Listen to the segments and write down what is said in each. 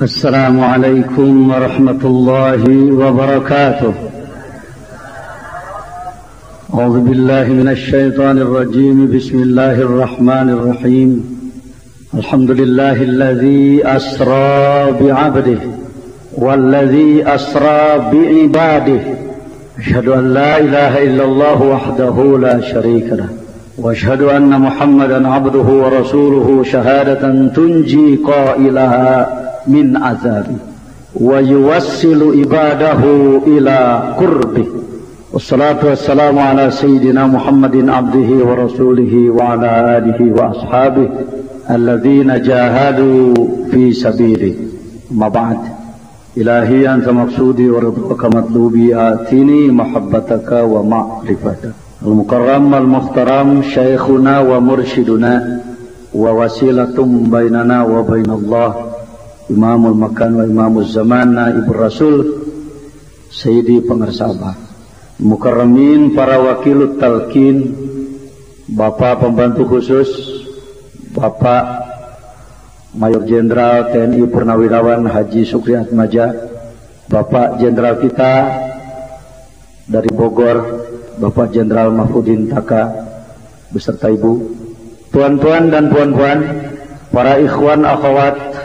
السلام عليكم ورحمة الله وبركاته. أعوذ بالله من الشيطان الرجيم. بسم الله الرحمن الرحيم. الحمد لله الذي أسرى بعبده والذي أسرى بعباده. أشهد أن لا إله إلا الله وحده لا شريك له وأشهد أن محمدا عبده ورسوله شهادة تنجي قائلها من عذابه ويوصل عباده إلى قربه. والصلاة والسلام على سيدنا محمد عبده ورسوله وعلى آله وأصحابه الذين جاهدوا في سبيله. أما بعد، إلهي أنت مقصودي ورضاك مطلوبي، آتني محبتك ومعرفتك. المكرم المحترم شيخنا ومرشدنا ووسيلة بيننا وبين الله Imamul Makan wa Imamul Zaman, Naibur Rasul, Sayyidi pengarsa Abah, Mukarramin, para wakilut talqin, Bapak pembantu khusus, Bapak Mayor Jenderal TNI Purnawirawan Haji Sukri Atmaja, Bapak Jenderal kita dari Bogor, Bapak Jenderal Mahfudin Taka beserta Ibu, tuan-tuan dan puan-puan, para ikhwan akhwat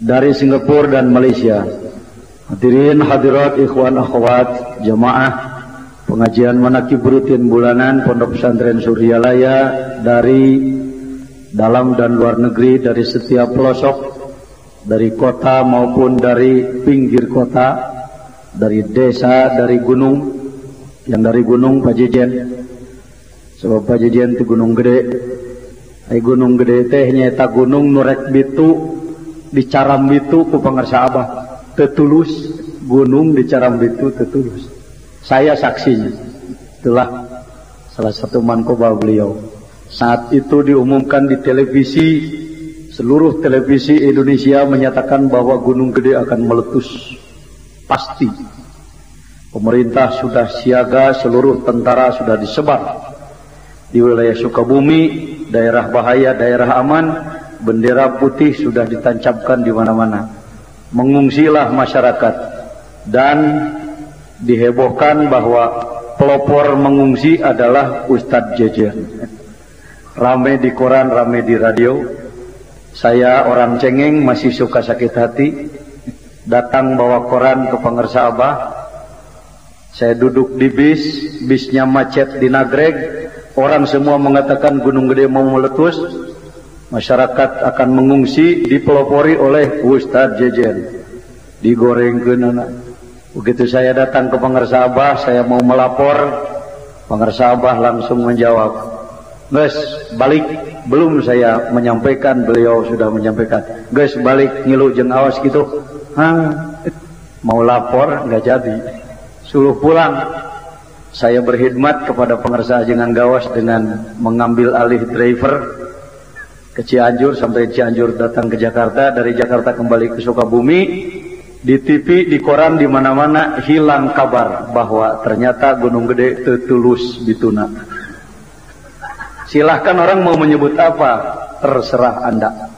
dari Singapura dan Malaysia, hadirin hadirat ikhwan akhwat jamaah pengajian manaqib rutin bulanan Pondok Pesantren Suryalaya dari dalam dan luar negeri, dari setiap pelosok, dari kota maupun dari pinggir kota, dari desa, dari gunung, yang dari gunung Pajejen, sebab Pajejen itu gunung gede. Gunung gede teh nyata gunung nurek bitu di Carambitu ku pangarsa Abah tetulus, gunung di Carambitu tetulus. Saya saksinya. Itulah salah satu mankoba beliau. Saat itu diumumkan di televisi, seluruh televisi Indonesia menyatakan bahwa Gunung Gede akan meletus. Pasti. Pemerintah sudah siaga, seluruh tentara sudah disebar di wilayah Sukabumi, daerah bahaya, daerah aman. Bendera putih sudah ditancapkan di mana-mana. Mengungsilah masyarakat dan dihebohkan bahwa pelopor mengungsi adalah Ustadz Jejen. Rame di koran, rame di radio. Saya orang cengeng, masih suka sakit hati, datang bawa koran ke pangarsa Abah. Saya duduk di bis, bisnya macet di Nagreg. Orang semua mengatakan Gunung Gede mau meletus. Masyarakat akan mengungsi, dipelopori oleh Ustadz Jejen. Digorengkeun anak. Begitu saya datang ke pangarsa Abah, saya mau melapor, pangarsa Abah langsung menjawab, "Geus balik." Belum saya menyampaikan, beliau sudah menyampaikan, "Geus balik ngilu jeung awas gitu." Mau lapor nggak jadi, suruh pulang. Saya berkhidmat kepada pangarsa Ajengan Gawas dengan mengambil alih driver ke Cianjur, sampai Cianjur datang ke Jakarta, dari Jakarta kembali ke Sukabumi. Di TV, di koran, di mana-mana hilang kabar bahwa ternyata Gunung Gede tetulus bituna. Silahkan orang mau menyebut apa, terserah Anda.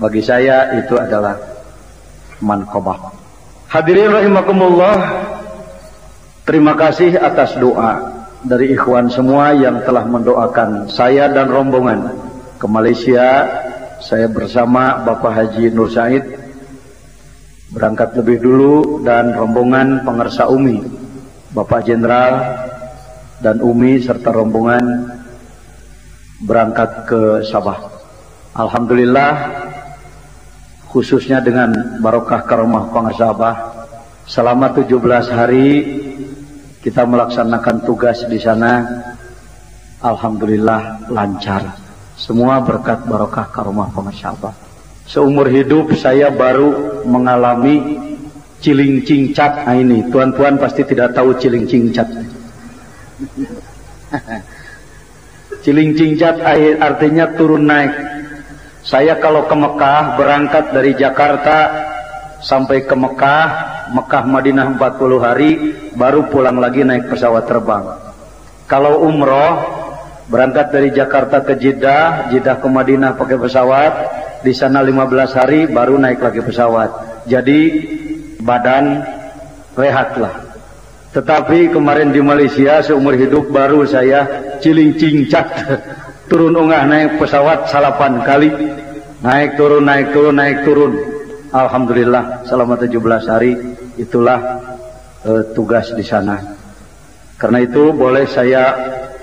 Bagi saya itu adalah manqabah. Hadirin rahimakumullah, terima kasih atas doa dari ikhwan semua yang telah mendoakan saya dan rombongan ke Malaysia. Saya bersama Bapak Haji Nur Said berangkat lebih dulu, dan rombongan pangarsa Umi, Bapak Jenderal dan Umi serta rombongan berangkat ke Sabah. Alhamdulillah, khususnya dengan barokah karomah pangarsa Abah, selama 17 hari kita melaksanakan tugas di sana. Alhamdulillah lancar. Semua berkat barokah karomah pangarsa Abah. Seumur hidup saya baru mengalami cilincing-cat. Ini tuan-tuan pasti tidak tahu cilincing-cat. Cilincing-cat artinya turun naik. Saya kalau ke Mekah, berangkat dari Jakarta sampai ke Mekah, Mekah Madinah 40 hari, baru pulang lagi naik pesawat terbang. Kalau umroh, berangkat dari Jakarta ke Jeddah, Jeddah ke Madinah pakai pesawat, di sana 15 hari baru naik lagi pesawat. Jadi badan rehatlah. Tetapi kemarin di Malaysia seumur hidup baru saya ciling-cingcat turun ungah naik pesawat 8 kali. Naik turun, naik turun, naik turun. Alhamdulillah selama 17 hari itulah tugas di sana. Karena itu boleh saya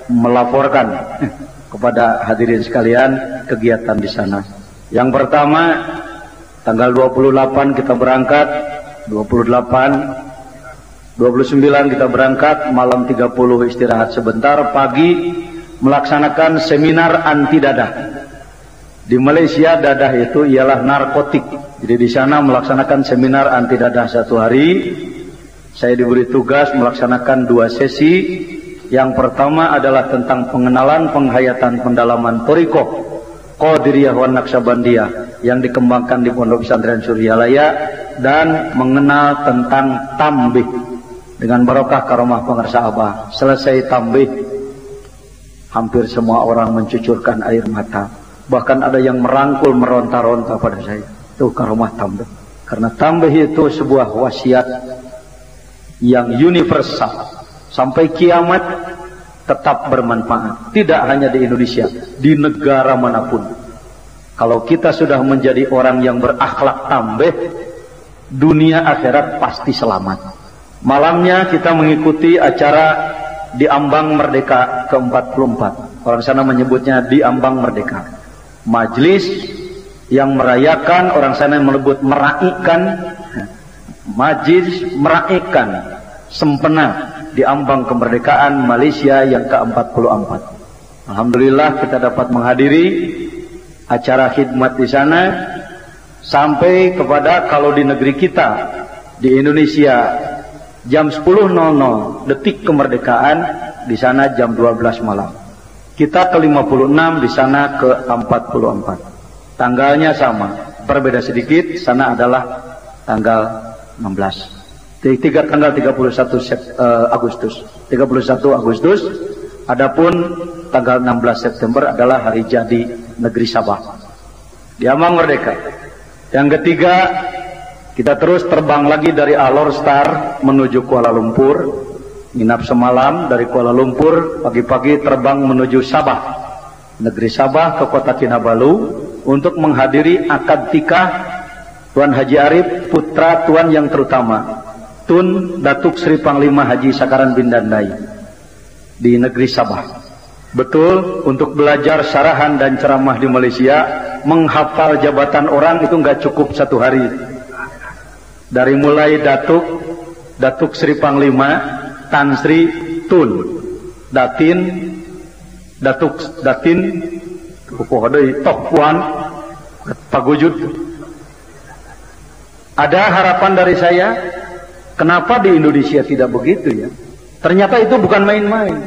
melaporkan kepada hadirin sekalian kegiatan di sana. Yang pertama, tanggal 28 kita berangkat, 29 kita berangkat, malam 30 istirahat sebentar, pagi melaksanakan seminar anti dadah. Di Malaysia dadah itu ialah narkotik. Jadi di sana melaksanakan seminar anti dadah 1 hari. Saya diberi tugas melaksanakan 2 sesi. Yang pertama adalah tentang pengenalan, penghayatan, pendalaman Thariqah Qadiriyah wan Naqsabandiyah yang dikembangkan di Pondok Pesantren Suryalaya, dan mengenal tentang tambih dengan barokah karomah pengarsa Abah. Selesai tambih, hampir semua orang mencucurkan air mata. Bahkan ada yang merangkul, meronta-ronta pada saya. Itu karomah tambih. Karena tambih itu sebuah wasiat yang universal. Sampai kiamat tetap bermanfaat. Tidak hanya di Indonesia, di negara manapun. Kalau kita sudah menjadi orang yang berakhlak tambih, dunia akhirat pasti selamat. Malamnya kita mengikuti acara di Ambang Merdeka ke-44. Orang sana menyebutnya di Ambang Merdeka. Majelis yang merayakan, orang sana menyebut meraihkan. Majelis meraihkan sempena di ambang kemerdekaan Malaysia yang ke-44. Alhamdulillah kita dapat menghadiri acara khidmat di sana, sampai kepada kalau di negeri kita di Indonesia jam 10.00 detik kemerdekaan, di sana jam 12 malam. Kita ke-56, di sana ke-44. Tanggalnya sama, berbeda sedikit. Sana adalah tanggal 16. Tanggal 31 Agustus. 31 Agustus. Adapun tanggal 16 September adalah hari jadi negeri Sabah. Di Ambang Merdeka. Yang ketiga, kita terus terbang lagi dari Alor Star menuju Kuala Lumpur. Nginap semalam dari Kuala Lumpur, pagi-pagi terbang menuju Sabah. Negeri Sabah ke kota Kinabalu untuk menghadiri akad nikah Tuan Haji Arif, putra Tuan yang terutama, Tun Datuk Sri Panglima Haji Sakaran bin Dandai di negeri Sabah. Betul, untuk belajar syarahan dan ceramah di Malaysia, menghafal jabatan orang itu nggak cukup 1 hari. Dari mulai Datuk Sri Panglima, Tan Sri, Tun, Datin, Tok Puan, Pagujud. Ada harapan dari saya. Kenapa di Indonesia tidak begitu ya? Ternyata itu bukan main-main.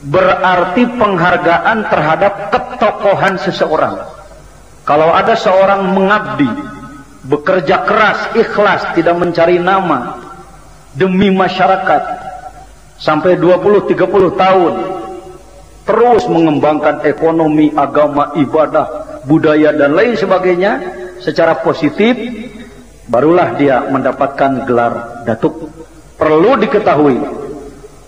Berarti penghargaan terhadap ketokohan seseorang. Kalau ada seorang mengabdi, bekerja keras, ikhlas, tidak mencari nama, demi masyarakat, sampai 20-30 tahun, terus mengembangkan ekonomi, agama, ibadah, budaya, dan lain sebagainya, secara positif, barulah dia mendapatkan gelar datuk. Perlu diketahui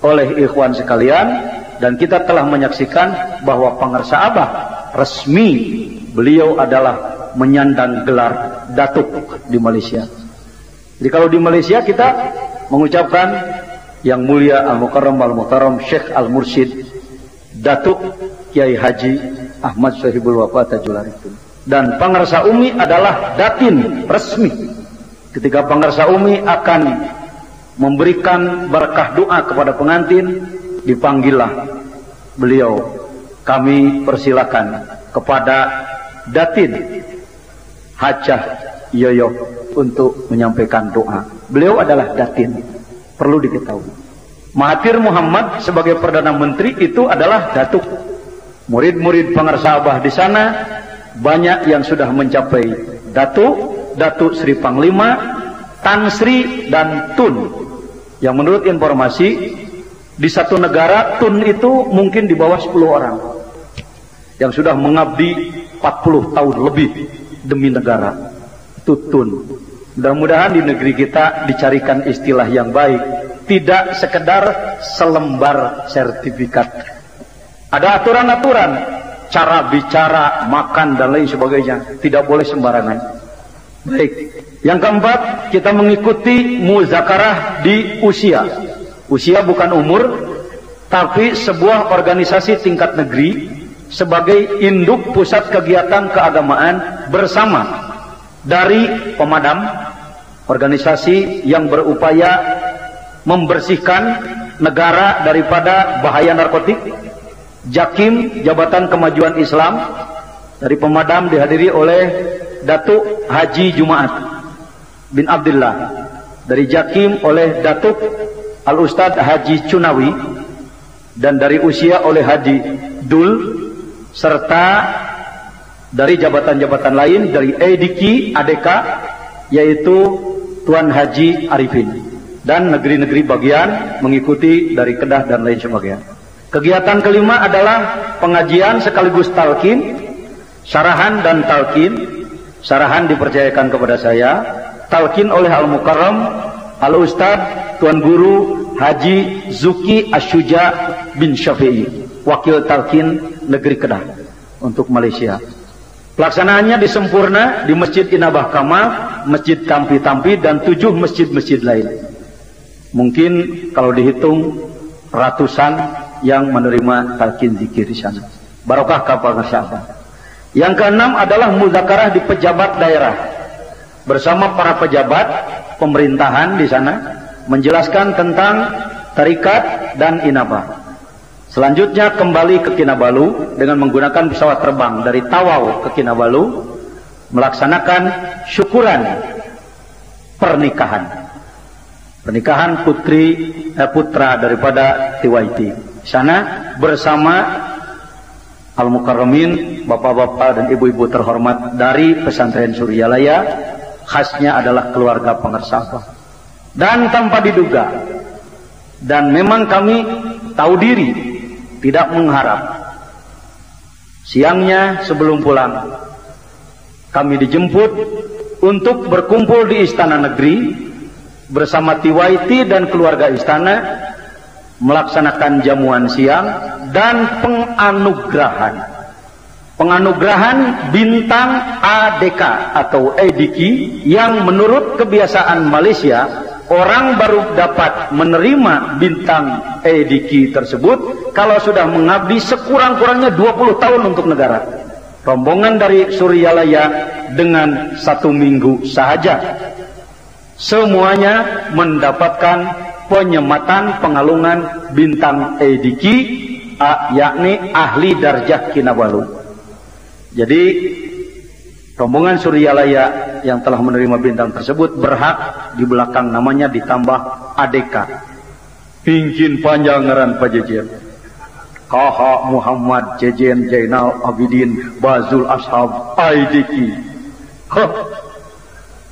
oleh ikhwan sekalian, dan kita telah menyaksikan bahwa pengarsa Abah resmi beliau adalah menyandang gelar datuk di Malaysia. Jadi kalau di Malaysia kita mengucapkan yang mulia Al-Mukarram Al-Muhtaram Syekh Al-Mursyid Datuk Kiai Haji Ahmad Syahibul Wafa Tajul Arifin. Dan pengarsa Umi adalah datin resmi. Ketika pengarsa Umi akan memberikan berkah doa kepada pengantin, dipanggillah beliau. Kami persilakan kepada Datin Hajah Yoyo untuk menyampaikan doa. Beliau adalah Datin, perlu diketahui. Mahathir Muhammad sebagai Perdana Menteri itu adalah datuk. Murid-murid pengarsa Abah di sana banyak yang sudah mencapai Datuk Sri Panglima, Tan Sri, dan Tun. Yang menurut informasi di satu negara Tun itu mungkin di bawah 10 orang yang sudah mengabdi 40 tahun lebih demi negara. Tutun. Mudah-mudahan di negeri kita dicarikan istilah yang baik, tidak sekedar selembar sertifikat. Ada aturan-aturan, cara bicara, makan dan lain sebagainya, tidak boleh sembarangan. Baik. Yang keempat, kita mengikuti muzakarah di usia. Usia bukan umur, tapi sebuah organisasi tingkat negeri sebagai induk pusat kegiatan keagamaan bersama dari pemadam, organisasi yang berupaya membersihkan negara daripada bahaya narkotik, Jakim, Jabatan Kemajuan Islam, dari pemadam dihadiri oleh Datuk Haji Jumaat bin Abdullah, dari Jakim oleh Datuk Al-Ustadz Haji Cunawi, dan dari usia oleh Haji Dul, serta dari jabatan-jabatan lain dari EDIKI ADK yaitu Tuan Haji Arifin, dan negeri-negeri bagian mengikuti dari Kedah dan lain sebagainya. Kegiatan kelima adalah pengajian sekaligus talqin, syarahan dan talqin. Syarahan dipercayakan kepada saya, talqin oleh Al-Mukarram Al-Ustadz Tuan Guru Haji Zuki Asyuja bin Syafi'i, wakil talqin negeri Kedah untuk Malaysia. Pelaksanaannya disempurna di Masjid Inabah Kamal, Masjid Tampi-Tampi, dan 7 masjid-masjid lain. Mungkin kalau dihitung ratusan yang menerima talqin zikir di sana. Barokah kapal sahabat. Yang keenam adalah muzakarah di pejabat daerah bersama para pejabat pemerintahan di sana, menjelaskan tentang tarikat dan inabah. Selanjutnya kembali ke Kinabalu dengan menggunakan pesawat terbang dari Tawau ke Kinabalu, melaksanakan syukuran pernikahan putra daripada TYT. Di sana bersama Al-Mukarramin, bapak-bapak dan ibu-ibu terhormat dari pesantren Suryalaya, khasnya adalah keluarga pengersapah. Dan tanpa diduga, dan memang kami tahu diri, tidak mengharap, siangnya sebelum pulang kami dijemput untuk berkumpul di Istana Negeri bersama TYT dan keluarga istana, melaksanakan jamuan siang dan penganugerahan bintang ADK atau EDIKI, yang menurut kebiasaan Malaysia, orang baru dapat menerima bintang EDIKI tersebut kalau sudah mengabdi sekurang-kurangnya 20 tahun untuk negara. Rombongan dari Suryalaya dengan 1 minggu sahaja semuanya mendapatkan penyematan pengalungan bintang EDIKI, yakni ahli darjah Kinabalu. Jadi rombongan Suryalaya yang telah menerima bintang tersebut berhak di belakang namanya ditambah ADK. Pingkin panjang ngaran pajejen. KH Muhammad Jejen Jainal Abidin Bazul Ashab ADK.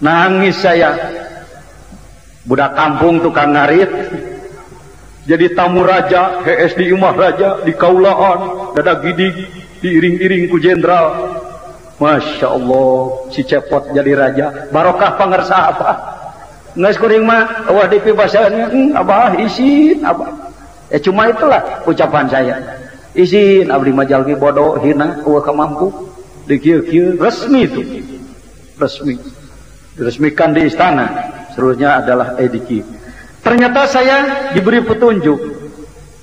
Nangis saya. Budak kampung tukang ngarit jadi tamu raja, HS di imah raja, di kaulahan, dada gidig, diiring-iring ku jenderal. Masya Allah, si cepot jadi raja, barokah pangersa apa? Nges kuring mah, wah di bahasanya, abah isin, abah. Cuma itulah ucapan saya. Isin, abdi majalgi bodoh, hina, wah kemampu, dikir-kir, resmi itu, resmi, diresmikan di istana. Seterusnya adalah EDIKI. Ternyata saya diberi petunjuk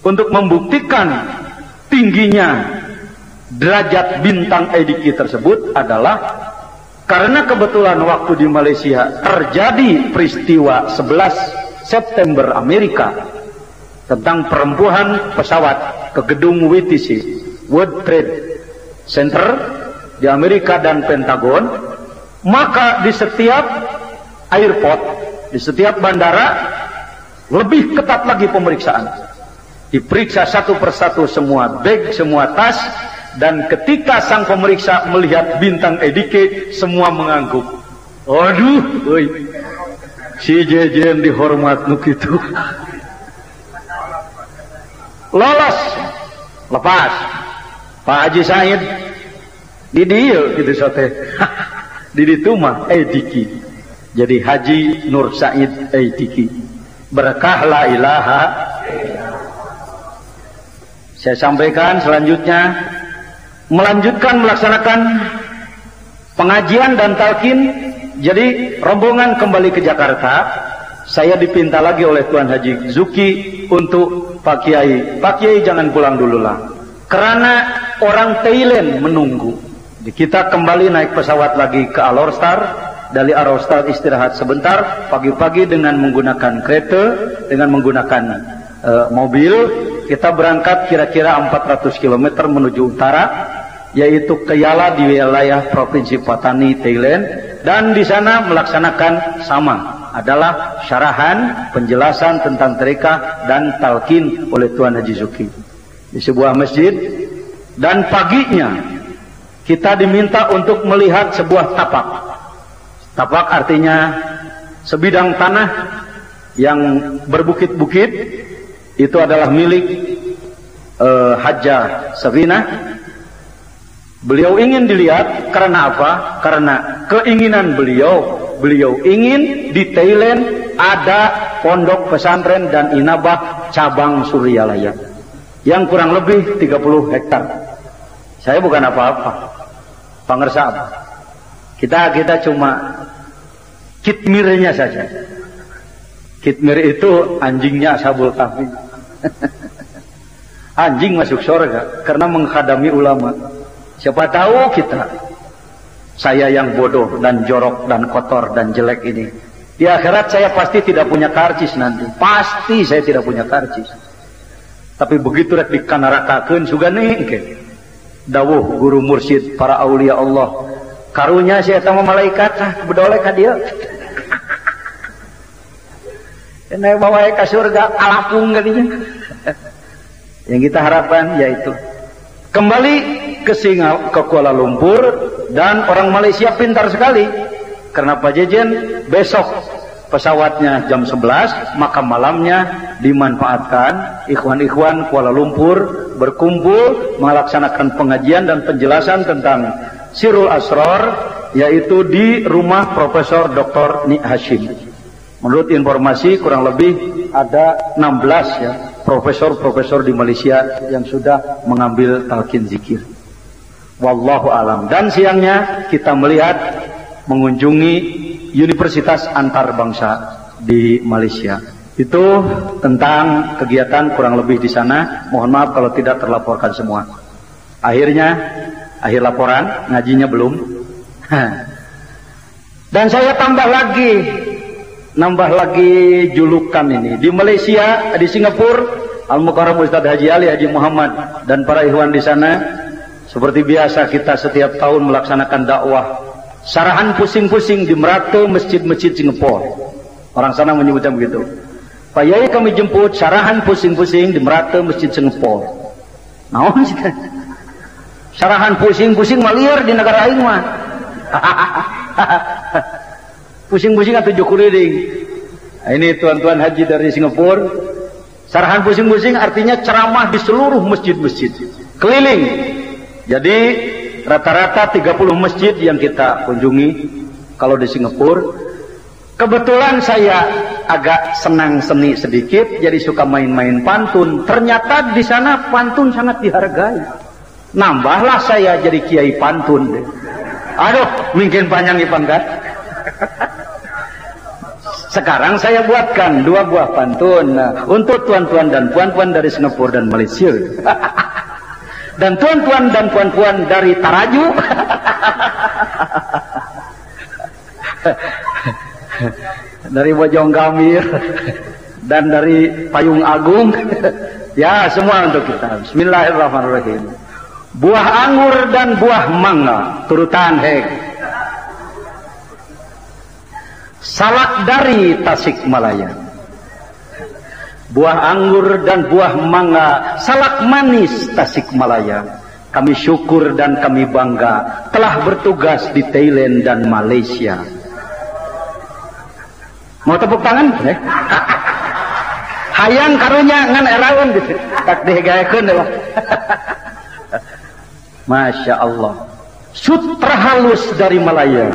untuk membuktikan tingginya derajat bintang EDIKI tersebut adalah karena kebetulan waktu di Malaysia terjadi peristiwa 11 September Amerika tentang perempuan pesawat ke gedung WTC, World Trade Center di Amerika dan Pentagon, maka di setiap airport, di setiap bandara lebih ketat lagi pemeriksaan. Diperiksa satu persatu semua bag, semua tas, dan ketika sang pemeriksa melihat bintang EDIKI, semua mengangguk. Aduh, si Jejen dihormat nuk itu. Lolos, lepas. Pak Haji Said di dia gitu sote. Di ditu mah Diki. Jadi Haji Nur Said Diki. Berkah la ilaha. Saya sampaikan selanjutnya, melanjutkan melaksanakan pengajian dan talqin. Jadi rombongan kembali ke Jakarta. Saya dipinta lagi oleh Tuan Haji Zuki untuk Pak Kiai jangan pulang dulu lah, karena orang Thailand menunggu. Jadi kita kembali naik pesawat lagi ke Alor-Star. Dari Alor-Star istirahat sebentar, pagi-pagi dengan menggunakan kereta, dengan menggunakan mobil. Kita berangkat kira-kira 400 km menuju utara, yaitu ke Yala di wilayah Provinsi Patani, Thailand. Dan di sana melaksanakan sama, adalah syarahan penjelasan tentang tarekah dan talqin oleh Tuan Haji Zuki di sebuah masjid. Dan paginya kita diminta untuk melihat sebuah tapak. Tapak artinya sebidang tanah yang berbukit-bukit. Itu adalah milik Hajjah Safinah. Beliau ingin dilihat karena apa? Karena keinginan beliau ingin di Thailand ada pondok pesantren dan inabah cabang Suryalaya yang kurang lebih 30 hektar. Saya bukan apa-apa, pangersa apa. Kita cuma kitmirnya saja. Kitmir itu anjingnya Ashabul Kahfi. Anjing masuk surga karena menghadami ulama. Siapa tahu saya yang bodoh dan jorok dan kotor dan jelek ini, di akhirat saya pasti tidak punya karcis nanti. Pasti saya tidak punya karcis. Tapi begitu rek dikanarakakeun sugane engke. Dawuh guru mursyid para aulia Allah, karunya saya sama malaikat bedolek ka dieu. Enak bawa ke surga alapung gadinya. Yang kita harapkan yaitu kembali ke Kuala Lumpur. Dan orang Malaysia pintar sekali, karena Pak Jejen besok pesawatnya jam 11, maka malamnya dimanfaatkan ikhwan-ikhwan Kuala Lumpur berkumpul melaksanakan pengajian dan penjelasan tentang Sirul Asrar, yaitu di rumah Profesor Dr. Nik Hashim. Menurut informasi kurang lebih ada 16 ya profesor-profesor di Malaysia yang sudah mengambil talqin zikir. Wallahu alam. Dan siangnya kita melihat mengunjungi Universitas Antarbangsa di Malaysia. Itu tentang kegiatan kurang lebih di sana. Mohon maaf kalau tidak terlaporkan semua. Akhir laporan, ngajinya belum. Dan saya tambah lagi julukan ini. Di Malaysia, di Singapura, Al-Mukarram Ustaz Haji Ali Haji Muhammad dan para ikhwan di sana. Seperti biasa kita setiap tahun melaksanakan dakwah sarahan pusing-pusing di merata masjid-masjid Singapura. Orang sana menyebutnya begitu. Pak Yai kami jemput sarahan pusing-pusing di merata masjid Singapura. Naon sih? Sarahan pusing-pusing maliar di negara lain mah. Pusing-pusing atau jukuriding. Ini tuan-tuan haji dari Singapura. Sarahan pusing-pusing artinya ceramah di seluruh masjid-masjid keliling. Jadi rata-rata 30 masjid yang kita kunjungi kalau di Singapura. Kebetulan saya agak senang seni sedikit, jadi suka main-main pantun. Ternyata di sana pantun sangat dihargai. Nambahlah saya jadi kiai pantun. Aduh, mungkin panjang ipangkat. Sekarang saya buatkan 2 buah pantun untuk tuan-tuan dan puan-puan dari Singapura dan Malaysia. Dan tuan-tuan dan puan-puan dari Taraju. Dari Bojong Gamir dan dari Payung Agung. Ya, semua untuk kita. Bismillahirrahmanirrahim. Buah anggur dan buah mangga turutan hek. Salak dari Tasikmalaya. Buah anggur dan buah mangga, salak manis Tasikmalaya. Kami syukur dan kami bangga telah bertugas di Thailand dan Malaysia. Mau tepuk tangan? Hayang karunya ngan eraun gitu. Tak dihegayekeun dewa. Masya Allah. Sutra halus dari Malaya.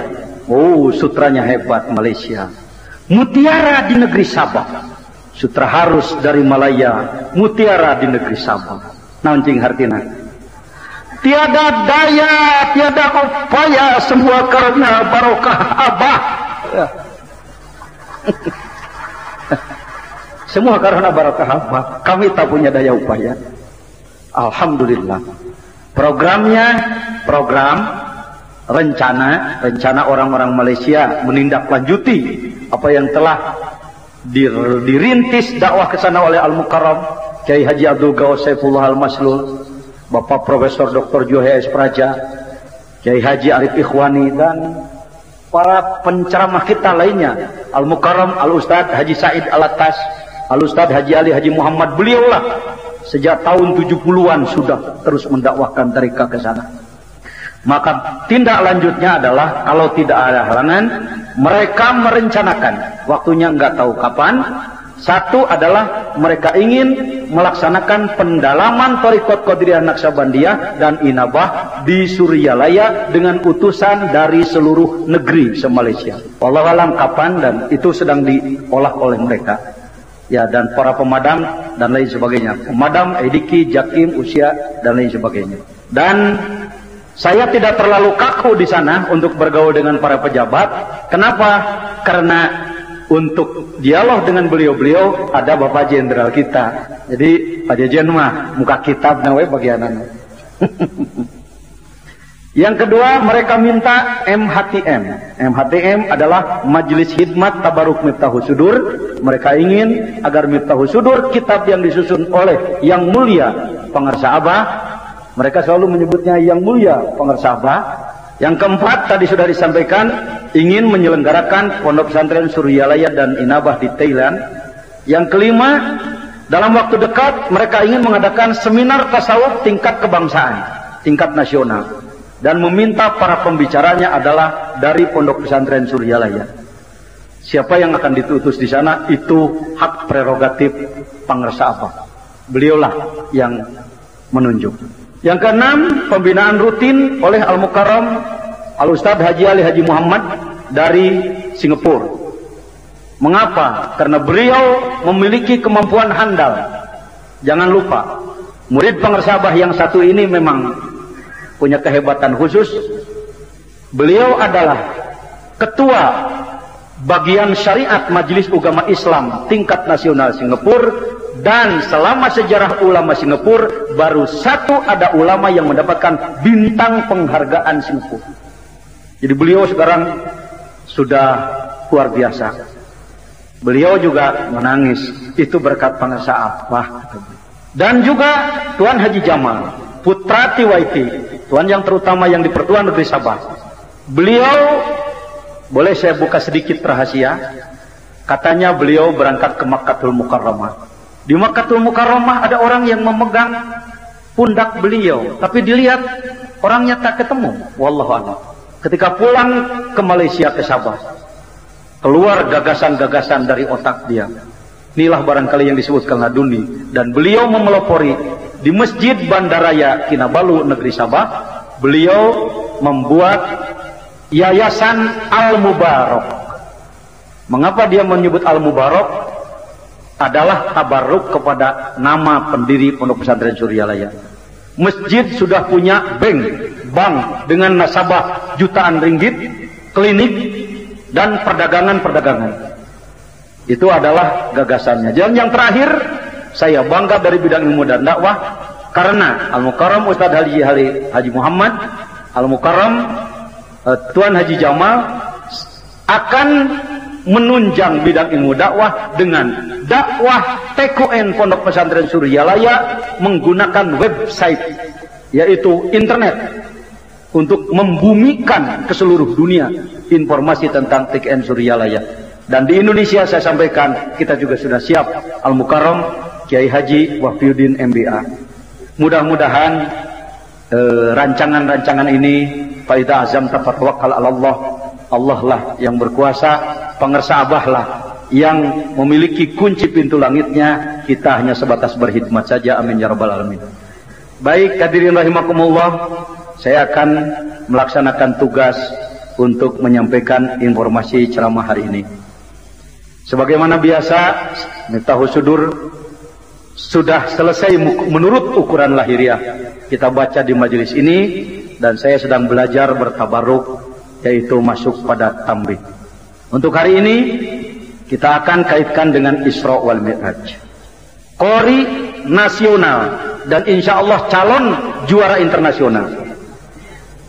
Oh, sutranya hebat Malaysia. Mutiara di negeri Sabah. Sutra harus dari Malaya, mutiara di negeri Sabah. Nancing hartina. Tiada daya, tiada upaya, semua karena barokah Abah. Semua karena barokah Abah. Kami tak punya daya upaya. Alhamdulillah. Programnya, rencana orang-orang Malaysia menindaklanjuti apa yang telah dirintis dakwah ke sana oleh Al-Mukarram Kiai Haji Abdul Ghaus Saifullah Al-Maslul, Bapak Profesor Dr. Johe S. Praja, Kiai Haji Arif Ikhwani, dan para penceramah kita lainnya, Al-Mukarram Al-Ustadz Haji Said Al-Atas, Al-Ustadz Haji Ali Haji Muhammad. Beliaulah sejak tahun 70-an sudah terus mendakwahkan tarekat ke sana. Maka tindak lanjutnya adalah kalau tidak ada halangan, mereka merencanakan, waktunya nggak tahu kapan. Satu adalah mereka ingin melaksanakan pendalaman Thariqat Qadiriyah Naqsabandiyah dan Inabah di Suryalaya dengan utusan dari seluruh negeri se-Malaysia. Wallahu alam kapan, dan itu sedang diolah oleh mereka. Ya, dan para pemadam dan lain sebagainya. Pemadam, Ediki, Jakim, Usia, dan lain sebagainya. Dan saya tidak terlalu kaku di sana untuk bergaul dengan para pejabat. Kenapa? Karena untuk dialog dengan beliau-beliau ada Bapak Jenderal kita. Jadi Pak Jejen mah muka kitab nawe bagianan. Yang kedua, mereka minta MHTM. MHTM adalah Majelis Khidmat Tabaruk Miftahus Sudur. Mereka ingin agar Miftahus Sudur, kitab yang disusun oleh Yang Mulia Pangarsa Abah, mereka selalu menyebutnya Yang Mulia Pangarsa Abah. Yang keempat, tadi sudah disampaikan, ingin menyelenggarakan Pondok Pesantren Suryalaya dan Inabah di Thailand. Yang kelima, dalam waktu dekat mereka ingin mengadakan seminar tasawuf tingkat kebangsaan, tingkat nasional, dan meminta para pembicaranya adalah dari Pondok Pesantren Suryalaya. Siapa yang akan ditutus di sana itu hak prerogatif Pangarsa Abah. Beliaulah yang menunjuk. Yang keenam, pembinaan rutin oleh Al-Mukarram Al-Ustadz Haji Ali Haji Muhammad dari Singapura. Mengapa? Karena beliau memiliki kemampuan handal. Jangan lupa, murid Pangarsa Abah yang satu ini memang punya kehebatan khusus. Beliau adalah ketua bagian syariat Majelis Ugama Islam tingkat nasional Singapura, dan selama sejarah ulama Singapura baru satu ada ulama yang mendapatkan bintang penghargaan Singapura. Jadi beliau sekarang sudah luar biasa. Beliau juga menangis, itu berkat Pangarsa Abah. Dan juga Tuan Haji Jamal Putra Tiwaiti, tuan yang terutama yang di Pertuan Negeri Sabah. Beliau, boleh saya buka sedikit rahasia, katanya beliau berangkat ke Makkatul Mukarramah. Di Makkatul Mukarramah ada orang yang memegang pundak beliau, tapi dilihat orangnya tak ketemu. Wallahu a'lam. Ketika pulang ke Malaysia, ke Sabah, keluar gagasan-gagasan dari otak dia. Inilah barangkali yang disebutkan Laduni. Dan beliau memelopori di Masjid Bandaraya Kinabalu Negeri Sabah. Beliau membuat Yayasan Al-Mubarak. Mengapa dia menyebut Al-Mubarak? Adalah tabarruk kepada nama pendiri Pondok Pesantren Suryalaya. Masjid sudah punya bank dengan nasabah jutaan ringgit, klinik, dan perdagangan-perdagangan. Itu adalah gagasannya. Dan yang terakhir, saya bangga dari bidang ilmu dan dakwah karena Al-Mukarram Ustadz Haji Muhammad, Al-Mukarram Tuan Haji Jamal akan menunjang bidang ilmu dakwah dengan dakwah TQN Pondok Pesantren Suryalaya menggunakan website, yaitu internet, untuk membumikan ke seluruh dunia informasi tentang TQN Suryalaya. Dan di Indonesia saya sampaikan, kita juga sudah siap. Al-Mukarram Kiai Haji Wahfiuddin MBA. Mudah-mudahan rancangan-rancangan ini, Faidah Azam Tafawakkal Allah, Allah lah yang berkuasa, Pangarsa Abah lah yang memiliki kunci pintu langitnya. Kita hanya sebatas berkhidmat saja. Amin ya rabbal alamin. Baik, hadirin rahimakumullah, saya akan melaksanakan tugas untuk menyampaikan informasi ceramah hari ini. Sebagaimana biasa, Miftahus Sudur sudah selesai menurut ukuran lahiriah kita baca di majelis ini, dan saya sedang belajar bertabaruk, yaitu masuk pada tambih. Untuk hari ini kita akan kaitkan dengan Isra wal Mi'raj. Qori nasional dan insya Allah calon juara internasional.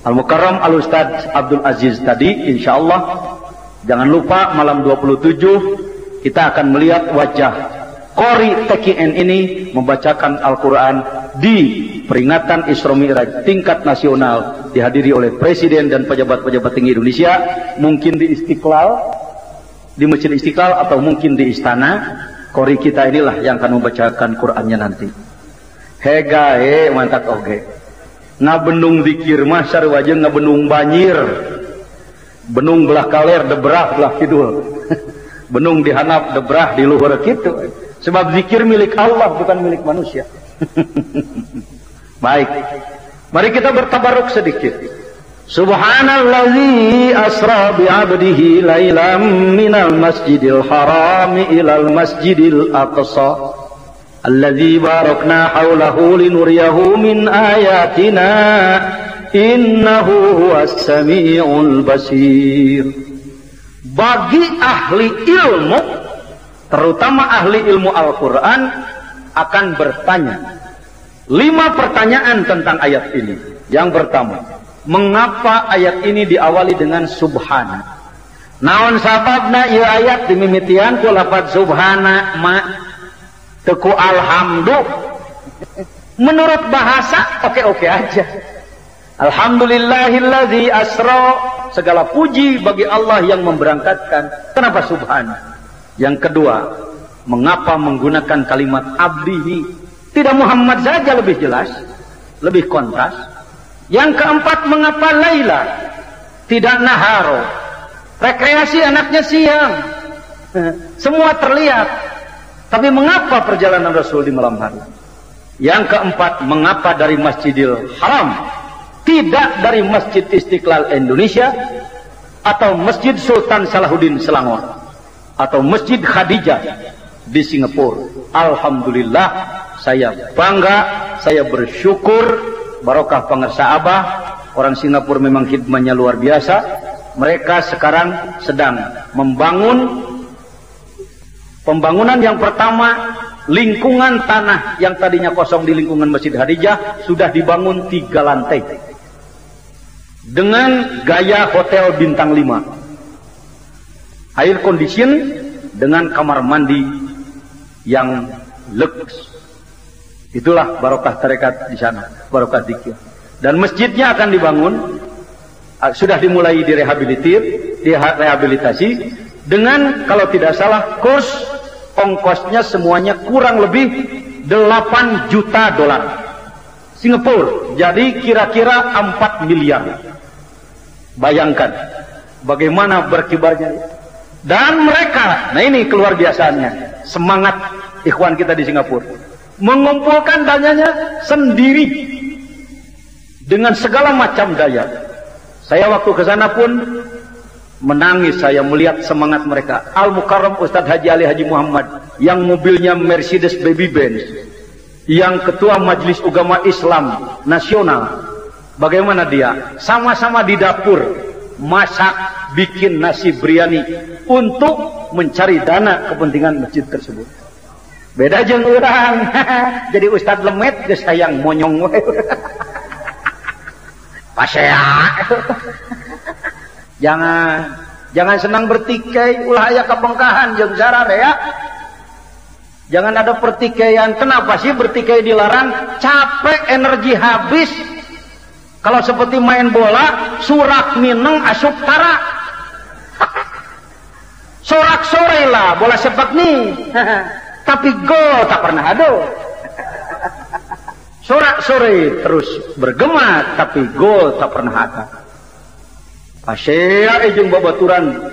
Al-Mukarram Al-Ustadz Abdul Aziz tadi, insya Allah jangan lupa malam 27 kita akan melihat wajah Qori TKN ini membacakan Al-Quran di peringatan Isra Mi'raj tingkat nasional, dihadiri oleh Presiden dan pejabat-pejabat tinggi Indonesia, mungkin di Istiqlal, di Masjid Istiqlal, atau mungkin di istana. Qori kita inilah yang akan membacakan Qurannya nanti. Hegae mantap oge. Ngabendung zikir mah sarua jeung ngabendung banjir. Benung belah kaler debrah belah kidul. Benung dihanap debrah di luhur kitu. Sebab zikir milik Allah bukan milik manusia. Baik. Mari kita bertabaruk sedikit. Subhanallazi asra bi'abdihi lailam minal masjidil harami ilal masjidil aqsa alladzi barakna haulahu linuriyahu min ayatina innahu huwas samiul basir. Bagi ahli ilmu, terutama ahli ilmu Al-Quran, akan bertanya 5 pertanyaan tentang ayat ini. Yang pertama, mengapa ayat ini diawali dengan subhana? Naon sababna ieu ayat dimimitian ku lafaz subhana ma teku alhamdu? Menurut bahasa oke-oke aja. Alhamdulillahilladzi asra, segala puji bagi Allah yang memberangkatkan. Kenapa subhana? Yang kedua, mengapa menggunakan kalimat abdihi? Tidak Muhammad saja lebih jelas, lebih kontras. Yang keempat, mengapa Laila tidak naharo? Rekreasi anaknya siang, semua terlihat. Tapi mengapa perjalanan Rasul di malam hari? Yang keempat, mengapa dari Masjidil Haram, tidak dari Masjid Istiqlal Indonesia, atau Masjid Sultan Salahuddin Selangor, atau Masjid Khadijah di Singapura? Alhamdulillah, saya bangga, saya bersyukur. Barokah pengersa Abah, orang Singapura memang khidmahnya luar biasa. Mereka sekarang sedang membangun pembangunan yang pertama, lingkungan tanah yang tadinya kosong di lingkungan Masjid Khadijah sudah dibangun 3 lantai dengan gaya hotel bintang 5, air condition dengan kamar mandi yang lux. Itulah barokah tarekat di sana, barokah zikir. Dan masjidnya akan dibangun, sudah dimulai direhabilitasi dengan, kalau tidak salah, kurs ongkosnya semuanya kurang lebih 8 juta dolar Singapura. Jadi kira-kira 4 miliar. Bayangkan bagaimana berkibarnya. Dan mereka, nah ini keluar biasanya semangat ikhwan kita di Singapura, mengumpulkan dananya sendiri dengan segala macam daya. Saya waktu ke sana pun menangis, saya melihat semangat mereka. Al-Mukarram Ustadz Haji Ali Haji Muhammad yang mobilnya Mercedes Baby Benz, yang ketua Majelis Ugama Islam Nasional, bagaimana dia sama-sama di dapur masak, bikin nasi biryani untuk mencari dana kepentingan masjid tersebut. Beda jeung urang. Jadi Ustadz lemet geus hayang monyong we. Pasea. Jangan senang bertikai, ulah aya kabengkahan jeung sarare ya. Jangan ada pertikaian. Kenapa sih bertikai dilarang? Capek, energi habis. Kalau seperti main bola, surak mineng asup tara. Sorak sore lah bola sepak nih. Tapi gol tak pernah ada. Sorak sore terus bergema, tapi gol tak pernah ada. Pasea jeung babaturan.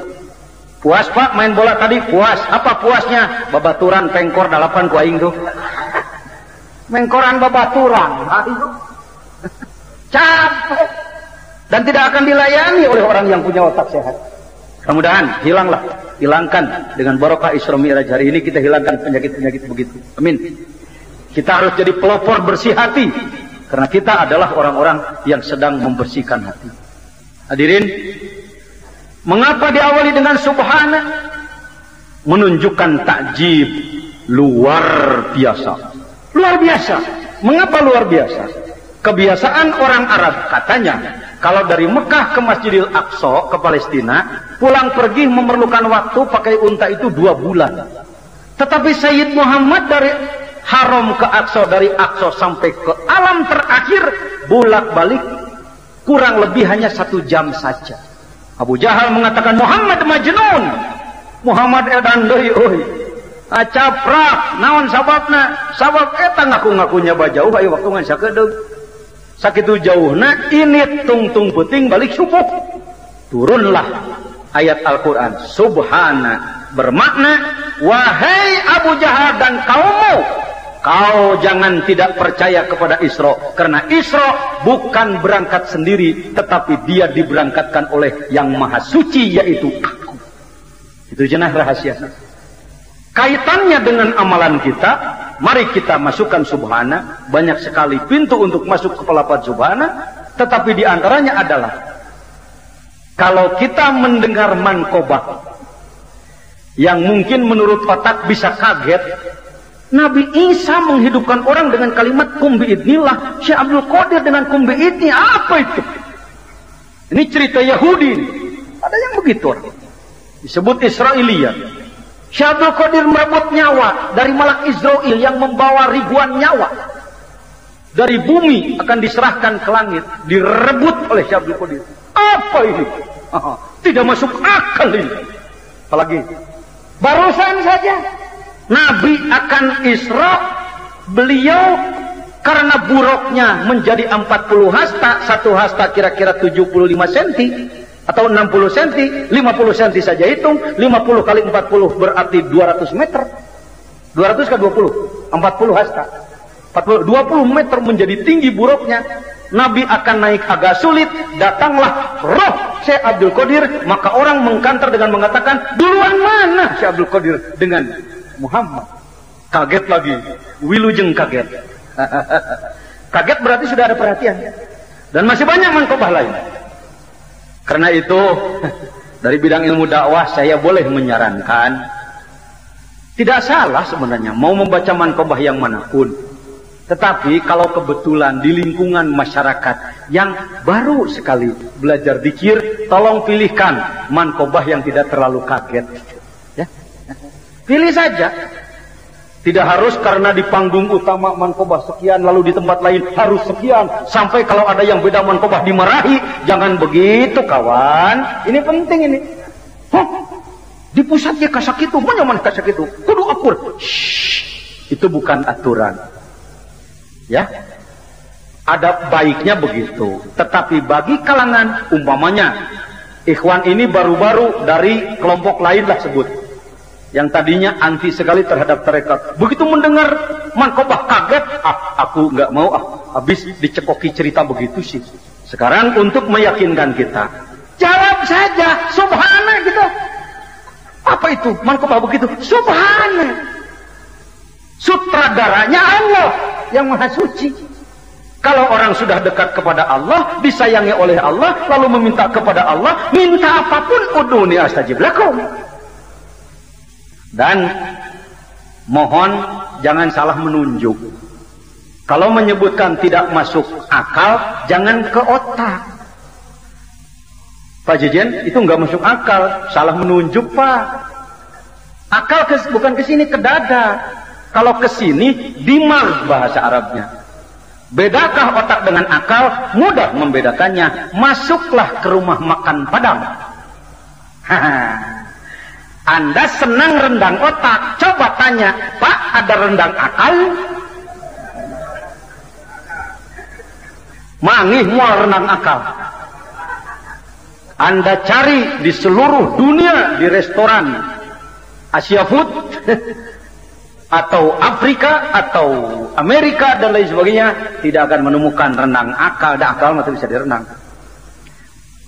Puas Pak main bola tadi? Puas. Apa puasnya? Babaturan pengkor 8 ku aing tuh. Mengkoran babaturan. Capek. dan tidak akan dilayani oleh orang yang punya otak sehat. Mudah-mudahan hilangkan dengan barokah Isra Mi'raj hari ini, kita hilangkan penyakit-penyakit begitu. Amin. Kita harus jadi pelopor bersih hati, karena kita adalah orang-orang yang sedang membersihkan hati. Hadirin, mengapa diawali dengan subhana? Menunjukkan takjib luar biasa. Luar biasa. Mengapa luar biasa? Kebiasaan orang Arab katanya, kalau dari Mekah ke Masjidil Aqsa ke Palestina, pulang pergi memerlukan waktu pakai unta itu 2 bulan. Tetapi Sayyid Muhammad dari Haram ke Aqsa, dari Aqsa sampai ke alam terakhir, bolak-balik kurang lebih hanya 1 jam saja. Abu Jahal mengatakan Muhammad majnun. Muhammad edan deui euy. Acaprak naon sababna? Sabab eta ngaku-ngakunya bajauh aya waktu ngan sakedeug. Sakitu jauhna ini tungtung puting balik subuh. Turunlah ayat Al-Quran. Subhana bermakna, wahai Abu Jahal dan kaummu, kau jangan tidak percaya kepada Isra, karena Isra bukan berangkat sendiri, tetapi dia diberangkatkan oleh yang maha suci, yaitu aku. Itu jenah rahasia. Kaitannya dengan amalan kita, mari kita masukkan subhana. Banyak sekali pintu untuk masuk ke lafaz subhana, tetapi diantaranya adalah kalau kita mendengar mankobah yang mungkin menurut otak bisa kaget, Nabi Isa menghidupkan orang dengan kalimat kum biidnillah, Syekh Abdul Qadir dengan kum biidni, apa itu? Ini cerita Yahudi. Ada yang begitu, disebut Israiliyat. Syekh Abdul Qadir merebut nyawa dari malak Israel yang membawa ribuan nyawa dari bumi akan diserahkan ke langit, direbut oleh Syekh Abdul Qadir. Apa ini? Tidak masuk akal ini. Apalagi barusan saja Nabi akan Isra, beliau karena buruknya menjadi 40 hasta, 1 hasta kira-kira 75 cm atau 60 cm, 50 cm saja hitung, 50 kali 40 berarti 200 meter. 200 ke 20? 40 hasta. 20 meter menjadi tinggi buruknya. Nabi akan naik agak sulit, datanglah roh Syekh Abdul Qadir, maka orang mengkantar dengan mengatakan, duluan mana Syekh Abdul Qadir dengan Muhammad? Kaget lagi, wilujeng kaget. Kaget berarti sudah ada perhatian. Dan masih banyak mankobah lain. Karena itu, dari bidang ilmu dakwah saya boleh menyarankan, tidak salah sebenarnya mau membaca mankobah yang manapun. Tetapi kalau kebetulan di lingkungan masyarakat yang baru sekali belajar dzikir, tolong pilihkan mankobah yang tidak terlalu kaget. Ya. Pilih saja. Tidak harus karena di panggung utama mankobah sekian, lalu di tempat lain harus sekian. Sampai kalau ada yang beda mankobah dimarahi. Jangan begitu kawan. Ini penting ini. Di pusatnya kasak itu, menyaman kasak itu. Kudu akur. Itu bukan aturan. Ya, ada baiknya begitu. Tetapi bagi kalangan umpamanya, ikhwan ini baru-baru dari kelompok lain lah sebut, yang tadinya anti sekali terhadap tarekat, begitu mendengar mankobah kaget, aku nggak mau, habis dicekoki cerita begitu sih. Sekarang untuk meyakinkan kita, jawab saja, subhana gitu. Apa itu mankobah begitu? Subhana. Sutradaranya Allah yang maha suci. Kalau orang sudah dekat kepada Allah, disayangi oleh Allah, lalu meminta kepada Allah, minta apapun, uduni astajib lakum. Dan mohon jangan salah menunjuk. Kalau menyebutkan tidak masuk akal, jangan ke otak. Pak Jejen, itu nggak masuk akal, salah menunjuk Pak. Akal bukan ke sini, ke dada. Kalau ke sini, dimar bahasa Arabnya. Bedakah otak dengan akal? Mudah membedakannya. Masuklah ke rumah makan Padang. Anda senang rendang otak, coba tanya, Pak, ada rendang akal? Mangih mual rendang akal. Anda cari di seluruh dunia, di restoran Asia Food, atau Afrika, atau Amerika, dan lain sebagainya, tidak akan menemukan rendang akal. Dan akal masih bisa direndang.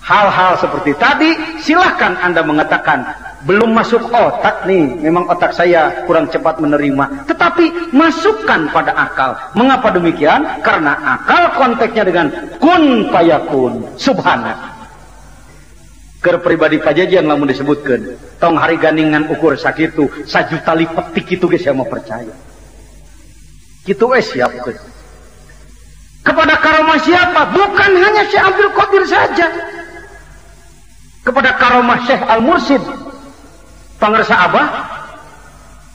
hal-hal seperti tadi, silahkan Anda mengatakan, belum masuk otak nih, memang otak saya kurang cepat menerima. Tetapi masukkan pada akal. Mengapa demikian? Karena akal konteksnya dengan kun fayakun, subhana. Keur pribadi pajajian lamun disebutkan, tong hari ganingan ukur sakitu, sajuta lipat tik itu ge saya mau percaya. Kitu siapkeun. Kepada karomah siapa? Bukan hanya Syekh Abdul Qadir saja. Kepada karomah Syekh Al-Mursyid, pangersa Abah,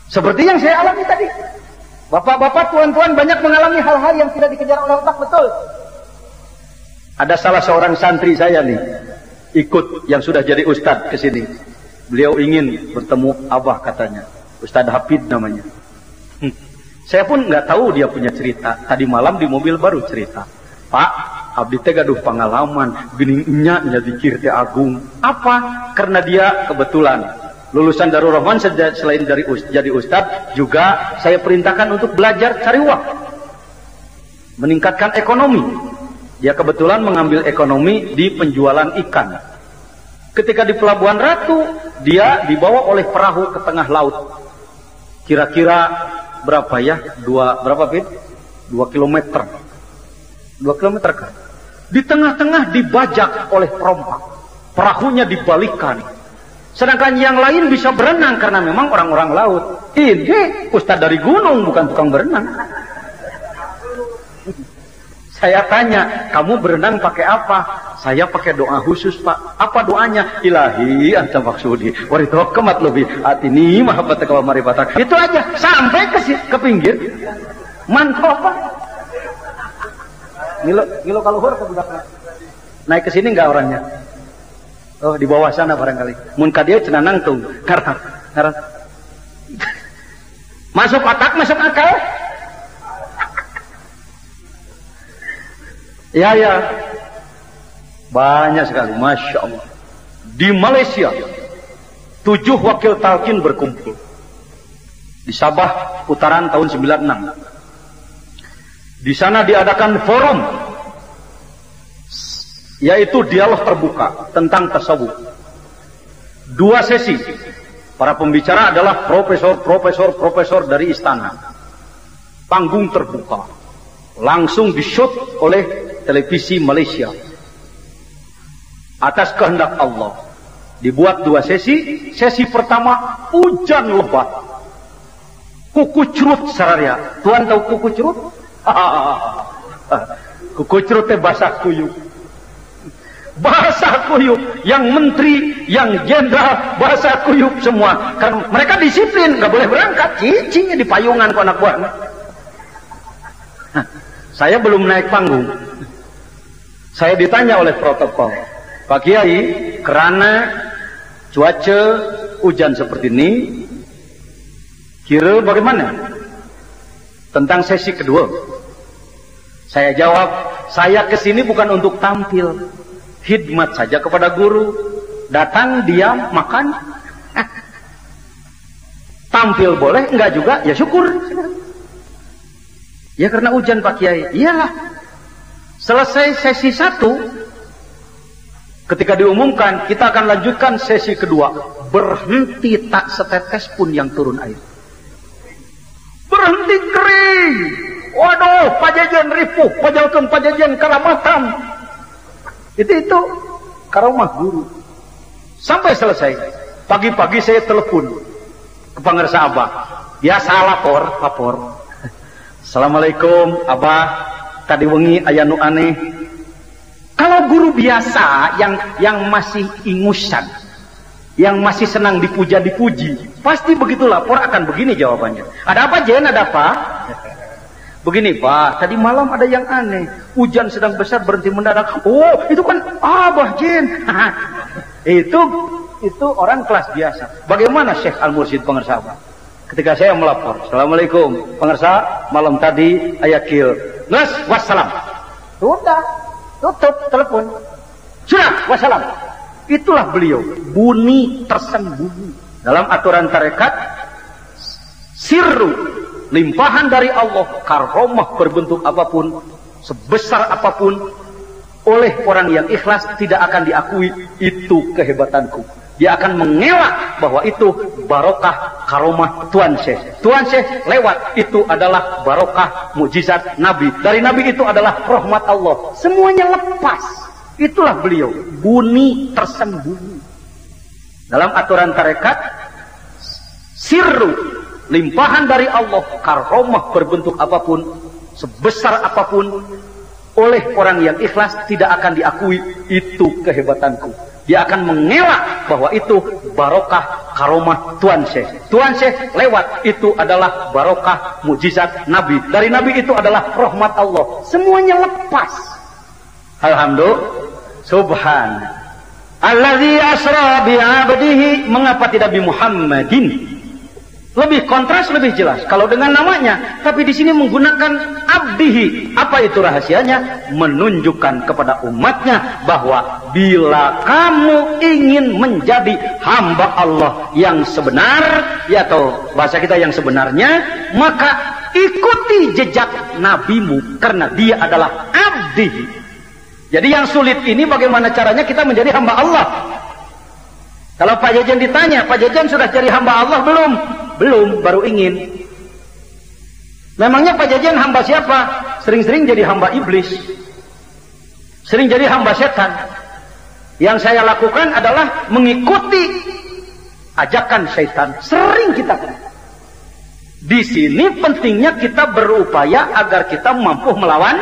seperti yang saya alami tadi. Bapak-bapak, tuan-tuan banyak mengalami hal-hal yang tidak dikejar oleh otak, betul. Ada salah seorang santri saya nih, ikut yang sudah jadi ustadz ke sini. Beliau ingin bertemu Abah katanya, Ustadz Hafid namanya. Saya pun nggak tahu dia punya cerita. Tadi malam di mobil baru cerita, Pak, abdi teh gaduh pengalaman geuning nya dikir teh agung. Apa? Karena dia kebetulan lulusan Darul Rahman, selain dari jadi ustadz juga saya perintahkan untuk belajar cari uang, meningkatkan ekonomi. Dia kebetulan mengambil ekonomi di penjualan ikan. Ketika di Pelabuhan Ratu, dia dibawa oleh perahu ke tengah laut. Kira-kira berapa ya? 2 kilometer. 2 kilometer kan? Di tengah-tengah dibajak oleh perompak. Perahunya dibalikkan. Sedangkan yang lain bisa berenang karena memang orang-orang laut. Ini ustadz dari gunung, bukan tukang berenang. Saya tanya, kamu berenang pakai apa? Saya pakai doa khusus, Pak. Apa doanya? Ilahi anta maksudi waridho kemat lebih atini mahabbataka wa marifataka. Itu aja, sampai ke pinggir. Mantap, Pak. Ngilo kaluhur ke budakna. Naik ke sini enggak orangnya? Oh, di bawah sana barangkali. Mun ka dieu cenah nangtung. Karena masuk otak, masuk akal. Ya, banyak sekali, Masya Allah. Di Malaysia, 7 wakil talqin berkumpul di Sabah Putaran tahun 96. Di sana diadakan forum, yaitu dialog terbuka tentang tasawuf. 2 sesi. Para pembicara adalah profesor dari istana. Panggung terbuka, langsung di-shoot oleh televisi Malaysia. Atas kehendak Allah dibuat 2 sesi. Sesi pertama hujan lebat, kuku curut sararia. Tuan tahu kuku curut? Kuku curut teh basah kuyup. Basah kuyup, yang menteri, yang jenderal basah kuyup semua. Karena mereka disiplin, nggak boleh berangkat. Cicingnya di payungan ke anak buah. Saya belum naik panggung. Saya ditanya oleh protokol, Pak Kiai, kerana cuaca hujan seperti ini, kira bagaimana tentang sesi kedua? Saya jawab, saya kesini bukan untuk tampil, khidmat saja kepada guru. Datang, diam, makan. Tampil boleh, enggak juga, ya syukur. Ya karena hujan Pak Kiai. Iyalah. Selesai sesi 1, ketika diumumkan kita akan lanjutkan sesi kedua, berhenti tak setetes pun yang turun air. Berhenti kering. Waduh, pajajian ripuh, pajalkan pajajian kalamatan. Itu karomah guru. Sampai selesai. Pagi-pagi saya telepon ke pangersa Abah. Biasa lapor. Assalamualaikum Abah. Tadi wengi aya nu aneh. Kalau guru biasa yang masih ingusan, yang masih senang dipuja-dipuji, pasti begitu lapor akan begini jawabannya. Ada apa Jen? Ada apa? Begini Pak, tadi malam ada yang aneh. Hujan sedang besar berhenti mendadak. Oh, itu kan Abah Jen. itu orang kelas biasa. Bagaimana Syekh Al-Mursyid pangersa Abah? Ketika saya melapor, Assalamualaikum pangersa, malam tadi aya kieu. Nges, wassalam. Sudah, tutup telepon. Sudah, wassalam. Itulah beliau, bunyi tersembunyi. Dalam aturan tarekat, sirru, limpahan dari Allah, karomah berbentuk apapun, sebesar apapun, oleh orang yang ikhlas tidak akan diakui itu kehebatanku. Dia akan mengelak bahwa itu barokah karomah Tuan Syekh. Tuan Syekh lewat itu adalah barokah mukjizat Nabi. Dari Nabi itu adalah rahmat Allah. Semuanya lepas. Itulah beliau, bunyi tersembunyi. Dalam aturan tarekat, sirru, limpahan dari Allah, karomah berbentuk apapun, sebesar apapun, oleh orang yang ikhlas tidak akan diakui itu kehebatanku. Dia akan mengelak bahwa itu barokah karomah Tuan Syekh. Tuan Syekh lewat itu adalah barokah mukjizat Nabi. Dari Nabi itu adalah rahmat Allah. Semuanya lepas. Alhamdulillah. Subhan. Allazi asra bi 'abdihi. Mengapa tidak bi Muhammadin? Lebih kontras, lebih jelas. Kalau dengan namanya, tapi di sini menggunakan abdihi. Apa itu rahasianya? Menunjukkan kepada umatnya bahwa bila kamu ingin menjadi hamba Allah yang sebenar, ya atau bahasa kita yang sebenarnya, maka ikuti jejak nabimu karena dia adalah abdihi. Jadi yang sulit ini bagaimana caranya kita menjadi hamba Allah. Kalau Pak Jajan ditanya, Pak Jajan sudah jadi hamba Allah belum? Belum, baru ingin. Memangnya Pak Jajan hamba siapa? Sering-sering jadi hamba iblis. Sering jadi hamba setan. Yang saya lakukan adalah mengikuti ajakan setan. Sering kita. Di sini pentingnya kita berupaya agar kita mampu melawan.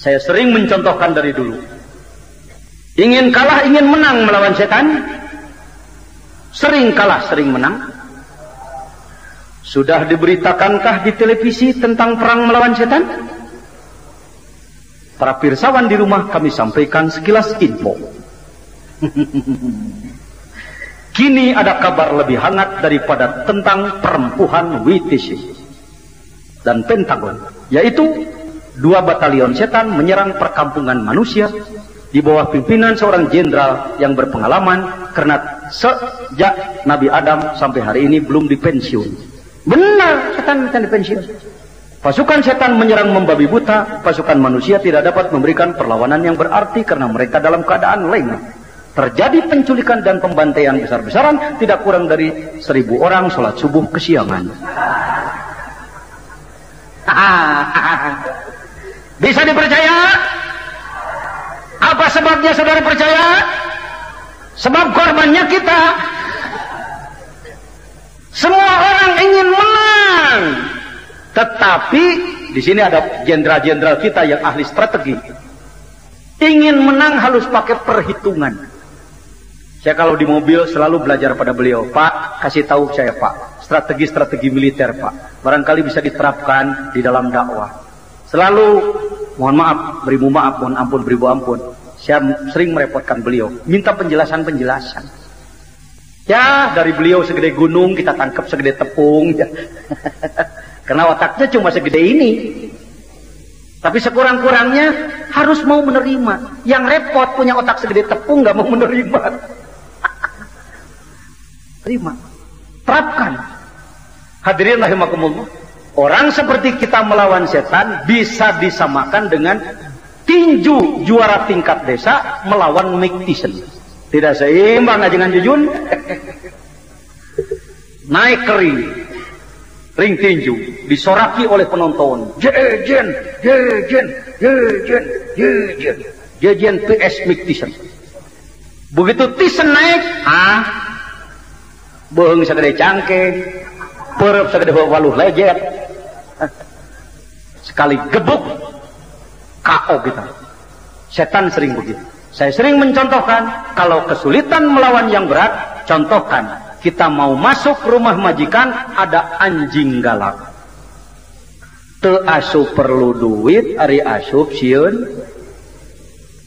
Saya sering mencontohkan dari dulu. Ingin kalah, ingin menang melawan setan. Sering kalah, sering menang. Sudah diberitakankah di televisi tentang perang melawan setan? Para pirsawan di rumah kami sampaikan sekilas info. Kini ada kabar lebih hangat daripada tentang perempuan WTC dan Pentagon, yaitu 2 batalion setan menyerang perkampungan manusia di bawah pimpinan seorang jenderal yang berpengalaman karena sejak Nabi Adam sampai hari ini belum dipensiun. Benar, setan minta dipensiun. Pasukan setan menyerang membabi buta, pasukan manusia tidak dapat memberikan perlawanan yang berarti karena mereka dalam keadaan lengah. Terjadi penculikan dan pembantaian besar-besaran, tidak kurang dari 1000 orang sholat subuh kesiangan. Bisa dipercaya? Apa sebabnya saudara percaya? Sebab korbannya kita. Semua orang ingin menang. Tetapi di sini ada jenderal-jenderal kita yang ahli strategi. Ingin menang harus pakai perhitungan. Saya kalau di mobil selalu belajar pada beliau. Pak, kasih tahu saya Pak, strategi-strategi militer Pak. Barangkali bisa diterapkan di dalam dakwah. Selalu mohon maaf, beribu maaf, mohon ampun, beribu ampun. Saya sering merepotkan beliau, minta penjelasan-penjelasan. Ya, dari beliau segede gunung, kita tangkap segede tepung. Ya. Karena otaknya cuma segede ini. Tapi sekurang-kurangnya harus mau menerima. Yang repot punya otak segede tepung, nggak mau menerima. Terima, terapkan. Hadirin rahimakumullah. Orang seperti kita melawan setan bisa disamakan dengan tinju juara tingkat desa melawan Mike Tyson. Tidak seimbang aja dengan Jujun. Naik ke ring tinju, disoraki oleh penonton. Jejen PS Mike Tyson. Begitu Tyson naik, beung sagede cangke, perep sagede waluh lejet. Sekali gebuk KO kita. Setan sering begitu. Saya sering mencontohkan, kalau kesulitan melawan yang berat, contohkan, kita mau masuk rumah majikan, ada anjing galak. Teu asup perlu duit, ari asup sieun.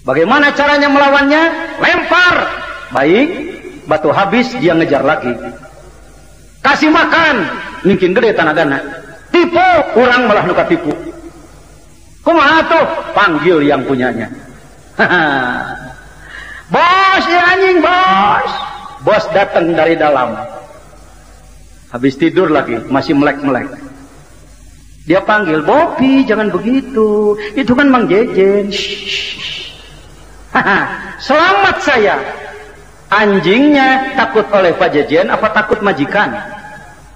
Bagaimana caranya melawannya? Lempar. Baik, batu habis, dia ngejar lagi. Kasih makan, mungkin gede tanagana. Tipu, orang malah nuka tipu. Kumaha tuh? Panggil yang punyanya. Bos, ya anjing, bos. Bos datang dari dalam. Habis tidur lagi, masih melek-melek. Dia panggil, Bopi, jangan begitu. Itu kan Mang Jejen. Selamat saya. Anjingnya takut oleh Pak Jejen, apa takut majikan?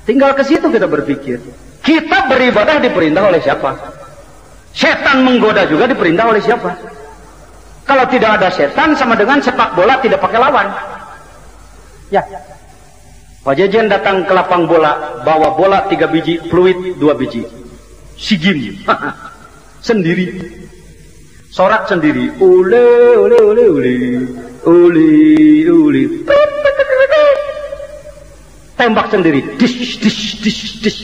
Tinggal ke situ kita berpikir. Kita beribadah diperintah oleh siapa? Setan menggoda juga diperintah oleh siapa? Kalau tidak ada setan, sama dengan sepak bola tidak pakai lawan. Ya. Pak Jejen datang ke lapang bola, bawa bola 3 biji, fluid 2 biji. Sigim. Sendiri. Sorak sendiri. Ule, ule, ule, ule. Ule, ule. Tembak sendiri. Dis, dis, dis, dis.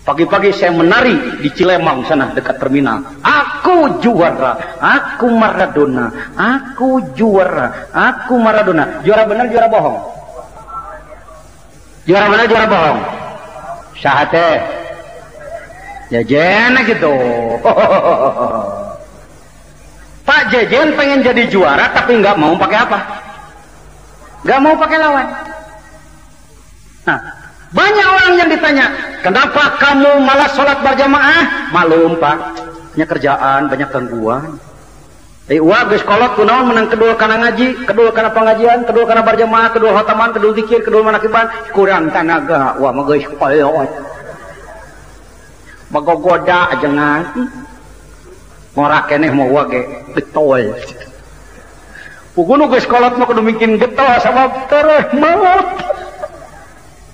Pagi-pagi saya menari di Cilemang sana dekat terminal. Aku juara, aku Maradona, aku juara, aku Maradona. Juara benar, juara bohong? Juara benar, juara bohong? Syahate. Jejen gitu. Pak Jejen pengen jadi juara tapi nggak mau pakai apa? Nggak mau pakai lawan. Nah, banyak orang yang ditanya, kenapa kamu malas sholat berjamaah? Malum Pak, banyak kerjaan, banyak gangguan. Wah, geus kolot kunaon menang kedua kana ngaji, kedua kana pengajian, kedua kana berjamaah, kedua khotaman, kedua zikir, kedua manakiban, kurang tenaga. Wah, mah geus kolot. Bagogoda jangan. Ngorak keneh mau wage getol. Pugunu geus kolot mah kudu bikin getol sabab terus maut.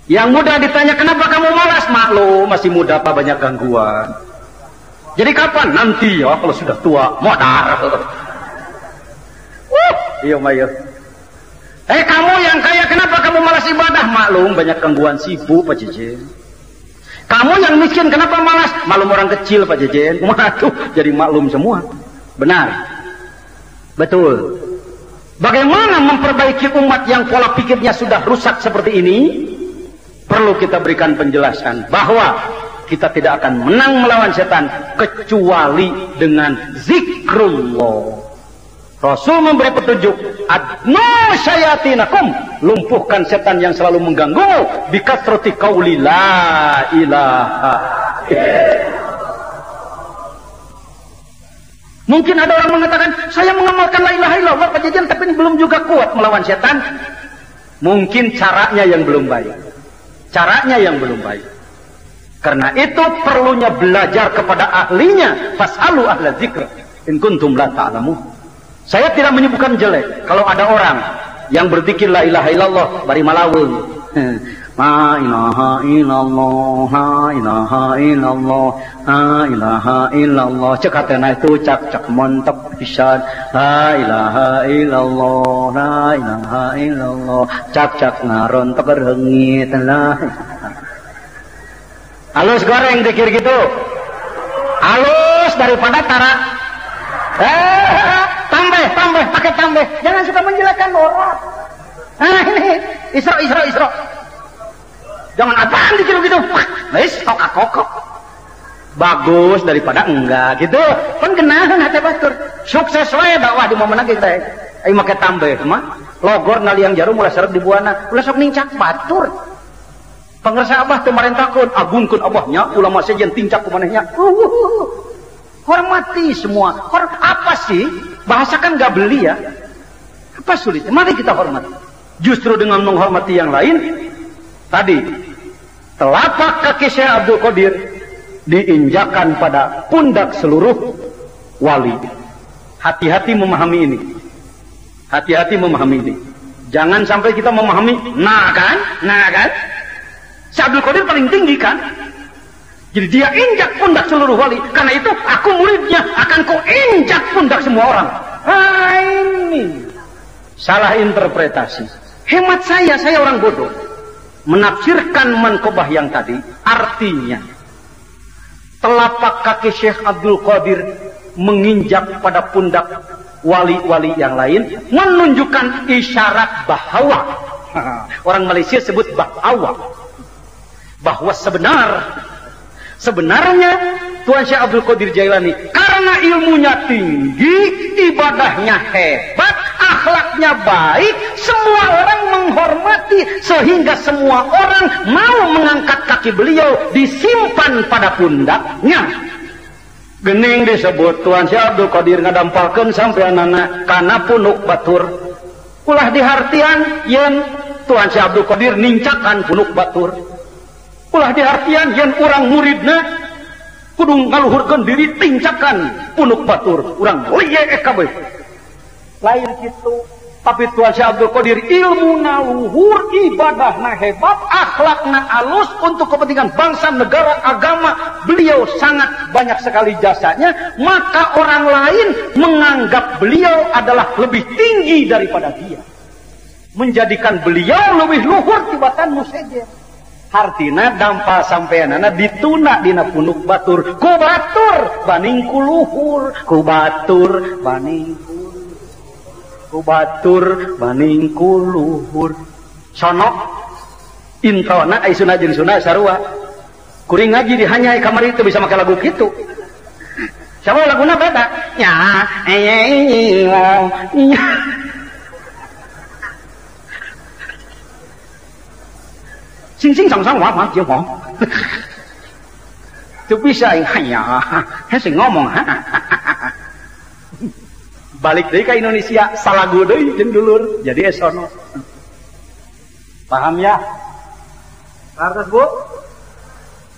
Yang muda ditanya kenapa kamu malas? Maklum masih muda apa banyak gangguan. Jadi kapan? Nanti ya kalau sudah tua modar. Iya mayo. Kamu yang kaya kenapa kamu malas ibadah? Maklum banyak gangguan sibuk Pak Jejen. Kamu yang miskin kenapa malas? Maklum orang kecil Pak Jejen. Waduh, jadi maklum semua. Benar. Betul. Bagaimana memperbaiki umat yang pola pikirnya sudah rusak seperti ini? Perlu kita berikan penjelasan bahwa kita tidak akan menang melawan setan kecuali dengan zikrullah. Rasul memberi petunjuk, adnu syayatinakum, lumpuhkan setan yang selalu mengganggu bikatsrati qauli la ilaha illallah. Mungkin ada orang mengatakan, saya mengamalkan la ilaha illallah Pak Jejen, tapi belum juga kuat melawan setan. Mungkin caranya yang belum baik. Caranya yang belum baik. Karena itu perlunya belajar kepada ahlinya. Fas'alu ahla dzikr in kuntum la ta'lamun. Saya tidak menyebutkan jelek kalau ada orang yang berzikir la ilaha illallah bari malaweung. La ilaha illallah, la ilaha illallah, la ilaha illallah. Cek hatena itu cak mantap pisan. La ilaha illallah, la ilaha illallah. Cak ngaron teberhengit lah. Halus goreng dikir gitu. Halus daripada tara. Tambah, pakai tambah. Jangan suka menjelekkan orang. Nah ini, Isra. Jangan apaan dikira gitu. Wis kokok. Bagus daripada enggak gitu. Kan genahan hati batur. Sukses wae dakwah di momen lagi teh. Ai make tambah mah. Logor ngaliang jarum ulah serep di buana. Ulah sok nincak batur. Pangersa Abah teu marentakeun agungkeun Abahnya ulama sejen tincak ku manehnya. Hormati semua. Apa sih? Bahasa kan gak beli ya. Apa sulitnya? Mari kita hormati. Justru dengan menghormati yang lain, tadi telapak kaki Syekh Abdul Qadir diinjakan pada pundak seluruh wali. Hati-hati memahami ini. Hati-hati memahami ini. Jangan sampai kita memahami, nah kan? Syekh Abdul Qadir paling tinggi kan? Jadi dia injak pundak seluruh wali. Karena itu aku muridnya akan ku injak pundak semua orang. Ini salah interpretasi. Hemat saya orang bodoh. Menafsirkan mankobah yang tadi. Artinya telapak kaki Syekh Abdul Qadir menginjak pada pundak wali-wali yang lain. Menunjukkan isyarat bahwa. Orang Malaysia sebut bahwa. Bahwa sebenarnya Tuan Syekh Abdul Qadir Jailani karena ilmunya tinggi, ibadahnya hebat, akhlaknya baik, semua orang menghormati, sehingga semua orang mau mengangkat kaki beliau, disimpan pada pundaknya. Gening disebut Tuan Syekh Abdul Qadir ngadampalkeun sampean anak kana punuk batur. Ulah dihartian yen Tuan Syekh Abdul Qadir nincakan punuk batur. Ulah dihartian yen urang muridna kudu ngaluhurkeun diri tincakan punuk batur. Urang liye kabeh. Lain kitu, tapi Tuan Syekh Abdul Qadir ilmuna luhur, ibadahna hebat, akhlakna alus untuk kepentingan bangsa, negara, agama. Beliau sangat banyak sekali jasanya, maka orang lain menganggap beliau adalah lebih tinggi daripada dia, menjadikan beliau lebih luhur tibatan musejer. Hartina dampal sampeanana dituna dina punuk batur, ku batur baning ku luhur, ku batur baning ku batur baning ku luhur. Sono introna ai sunah jeung sunah sarua. Kuring ngaji dihanyai kamari teu bisa make lagu kitu. Siapa laguna beda? Ya, sing sing sang sang wah jeung wah. Teu bisa ya, hese ngomong ha. Balik deui ka Indonesia, salagu deui jeung dulur, jadi esono. Paham ya? Harus Bu?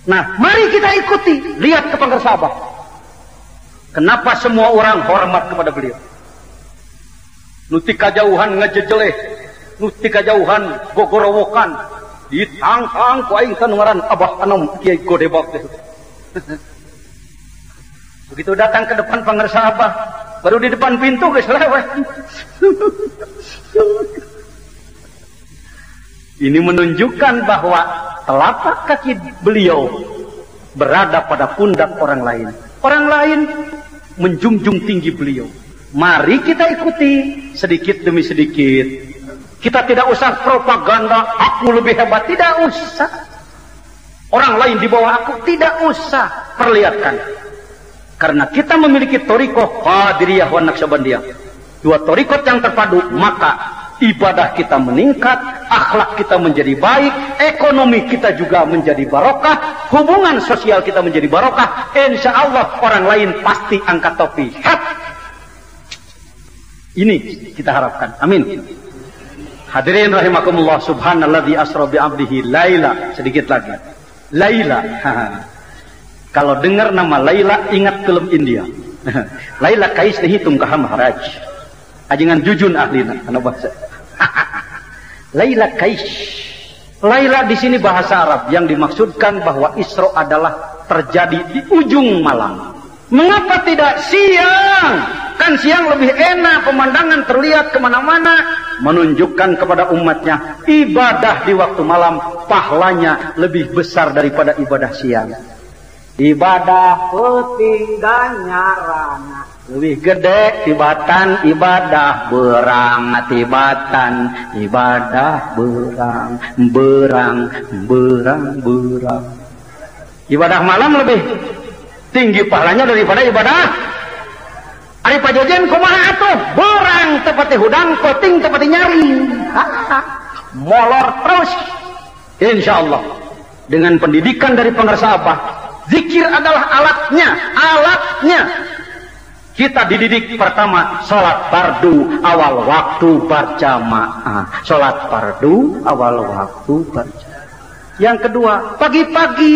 Nah, mari kita ikuti, lihat ke Panggersabah. Kenapa semua orang hormat kepada beliau? Nuti kajauhan ngejejeleh, nuti kajauhan gogorowokan, ditangtang ku aing teh ngaran Abah Anom Kiai Godebak teh. Begitu datang ke depan Panggersabah, baru di depan pintu geus lewat. Ini menunjukkan bahwa telapak kaki beliau berada pada pundak orang lain. Orang lain menjunjung tinggi beliau. Mari kita ikuti sedikit demi sedikit. Kita tidak usah propaganda aku lebih hebat, tidak usah. Orang lain di bawah aku, tidak usah perlihatkan. Karena kita memiliki thariqah Qadiriyah wa Naqsyabandiyah, dua thariqat yang terpadu, maka ibadah kita meningkat, akhlak kita menjadi baik, ekonomi kita juga menjadi barokah, hubungan sosial kita menjadi barokah. Insya Allah orang lain pasti angkat topi. Ini kita harapkan. Amin. Hadirin rahimakumullah, subhanalladzi asra bi 'abdihi laila. Sedikit lagi. Laila. Kalau dengar nama Laila ingat film India. Laila kais dihitung ka Maharaj. Ajengan jujun ahlina kana bahasa. Laila kais. Laila di sini bahasa Arab yang dimaksudkan bahwa Isra adalah terjadi di ujung malam. Mengapa tidak siang? Kan siang lebih enak, pemandangan terlihat kemana-mana. Menunjukkan kepada umatnya, ibadah di waktu malam pahalanya lebih besar daripada ibadah siang. Ibadah peuting nyarana lebih gede tibatan ibadah berang, tibatan ibadah berang. Ibadah malam lebih tinggi pahalanya daripada ibadah. Ari pajojen kumaha atuh? Berang tepati hudang, koting tepati nyari. Molor terus. Insyaallah dengan pendidikan dari Panggersabah, zikir adalah alatnya. Kita dididik pertama sholat fardu awal waktu berjamaah. Sholat fardu awal waktu berjamaah. Yang kedua, pagi-pagi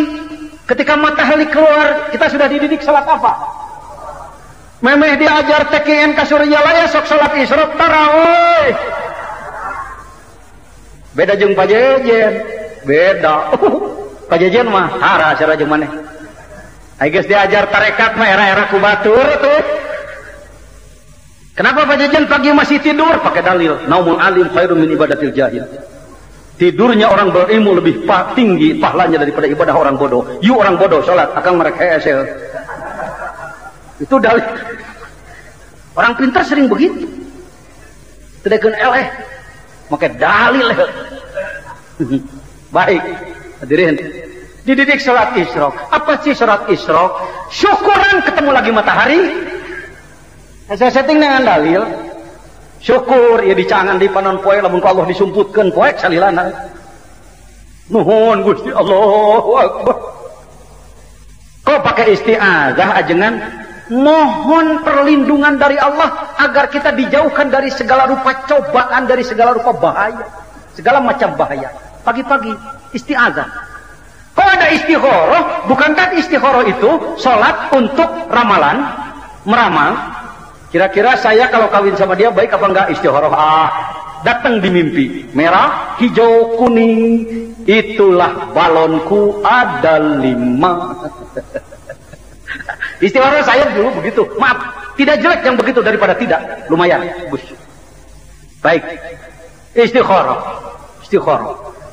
ketika matahari keluar, kita sudah dididik sholat apa? Memeh diajar TKN ka Suryalaya sok sholat isyraq tarawih. Beda jeung pajejen. Beda. Pajejen mah hara cara jeung maneh. Ai geus diajar tarekat mah era-era ku batur tuh. Kenapa pajejen pagi masih tidur? Pakai dalil, naumul alim khairum min ibadatil jahil. Tidurnya orang berilmu lebih tinggi pahalanya daripada ibadah orang bodoh. You orang bodoh salat akan mereka esel. Itu dalil. Orang pintar sering begitu. Tedekeun eleh, make dalil. Baik, hadirin. Dididik salat isyraq. Apa sih salat isyraq? Syukuran ketemu lagi matahari. Saya setting dengan dalil. Syukur ya dicangan di panon poe lamun ku Allah disumputkeun poe salilana. Nuhun Gusti Allahu Akbar. Kau pakai isti'adzah ajengan mohon perlindungan dari Allah agar kita dijauhkan dari segala rupa cobaan, dari segala rupa bahaya, segala macam bahaya. Pagi-pagi isti'adzah. Kalau ada istikharah, bukankah istikharah itu sholat untuk ramalan, meramal? Kira-kira saya kalau kawin sama dia baik apa enggak? Istikharah. Datang di mimpi, merah, hijau, kuning, itulah balonku ada 5. Istikharah saya dulu begitu. Maaf, tidak jelek yang begitu daripada tidak. Lumayan, bus. Baik. Istikharah.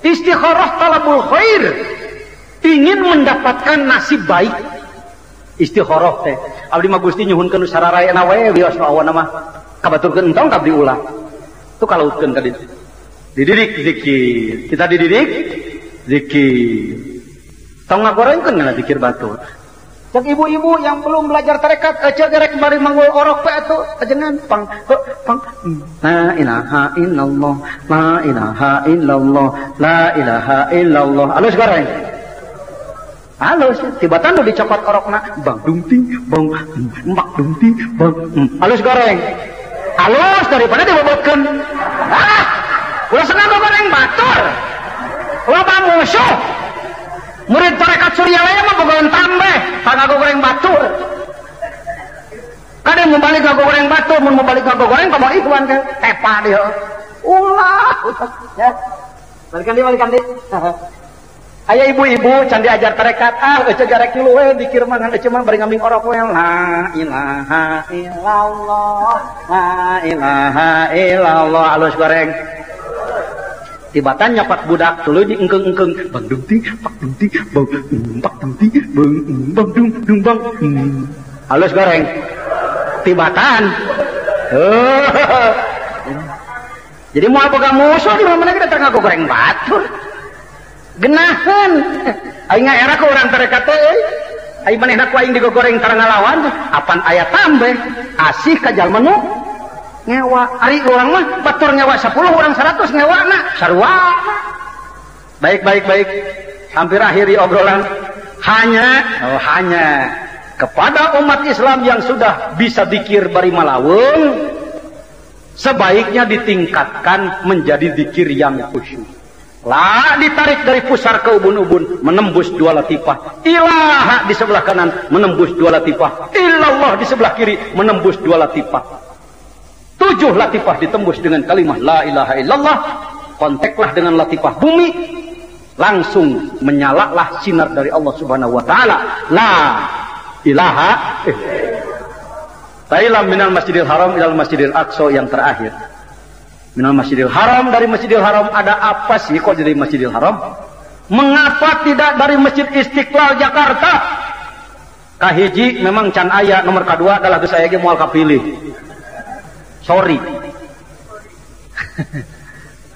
Istikharah talabul khair. Ingin mendapatkan nasib baik. Istikharah teh. Abdi mah Gusti nyuhunkeun sararayana we wios awana mah kabaturkeun entong kabdi ulah. Tu kalautkeun ka ditu. Dididik zikir. Kita dididik zikir. Tong ngagorengkeun ngaran zikir batur. Cek ibu-ibu yang belum belajar tarekat, aja gerek kembali manggul orok pe atuh, ajengan pang. La ilaha illallah, la ilaha illallah, la ilaha illallah. Alus goreng. Alus, tibatan udah dicopot orokna, bang dungting, bang mak dungting, bang. Alus goreng. Alus daripada dibobotkeun. Ulah senang goreng batur. Loba musuh. Murid tarekat Suryalaya mah bogohan tambeh, tangga goreng batur. Kadang mau balik ke goreng batur, mau balik ke goreng kamu ikhwan kan, tepa dia. Ulah, ya. Balikan di. Aya ibu-ibu can diajar tarekat, eueuh garek kilu we dikir mangan eueuh mah bari ngambing orok we. La ilaha illallah, la ilaha illallah. Alus goreng. Tibatan nyapat budak tuluy diengkeung-engkeung bang dungting pak dungting bang pak dungting bang dung bang halus goreng tibatan jadi mau boga musuh di mana kita tengah goreng batur genahan aing era ke urang tarekat teh aing manehna ku aing digoreng tarang ngalawan apan aya tambeh asih ka jalma nu ngewa, ari orang mah batur ngewa 10, orang 100 ngewa na sarua. Baik. Hampir akhiri obrolan. Hanya kepada umat Islam yang sudah bisa zikir bari malaweung, sebaiknya ditingkatkan menjadi zikir yang khusyuk. Lah ditarik dari pusar ke ubun-ubun menembus 2 latifah. Ilaha di sebelah kanan menembus 2 latifah. Illallah di sebelah kiri menembus 2 latifah. 7 latifah ditembus dengan kalimat la ilaha illallah. Konteklah dengan latifah bumi, langsung menyalalah sinar dari Allah Subhanahu wa taala. La ilaha Tailam minal Masjidil Haram ilal Masjidil Aqsa yang terakhir. Minal Masjidil Haram, dari Masjidil Haram ada apa sih kok jadi Masjidil Haram? Mengapa tidak dari Masjid Istiqlal Jakarta? Kahiji memang can aya, nomor kedua adalah geus aya ge moal kapilih. Sorry.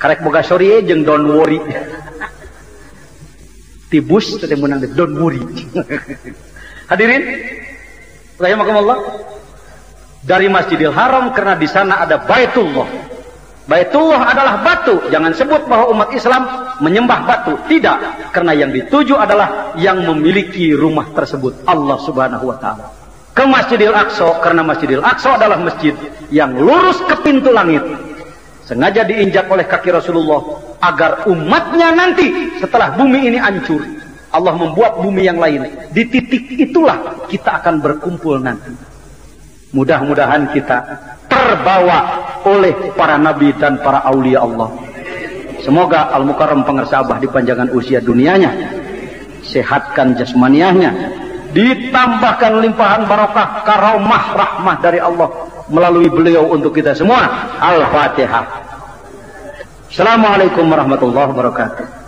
Karek boga sorry jeung don't worry. Tibus teh menang don't worry. Hadirin, rahimakumullah. Dari Masjidil Haram karena di sana ada Baitullah. Baitullah adalah batu. Jangan sebut bahwa umat Islam menyembah batu. Tidak, karena yang dituju adalah yang memiliki rumah tersebut, Allah Subhanahu wa taala. Ke Masjidil Aqsa karena Masjidil Aqsa adalah masjid yang lurus ke pintu langit, sengaja diinjak oleh kaki Rasulullah agar umatnya nanti setelah bumi ini hancur, Allah membuat bumi yang lain, di titik itulah kita akan berkumpul nanti. Mudah-mudahan kita terbawa oleh para nabi dan para aulia Allah. Semoga Al-Mukarram Pangersabah dipanjangkan usia dunianya, sehatkan jasmaniahnya, ditambahkan limpahan barokah karomah rahmah dari Allah melalui beliau untuk kita semua. Al-Fatihah. Assalamualaikum warahmatullahi wabarakatuh.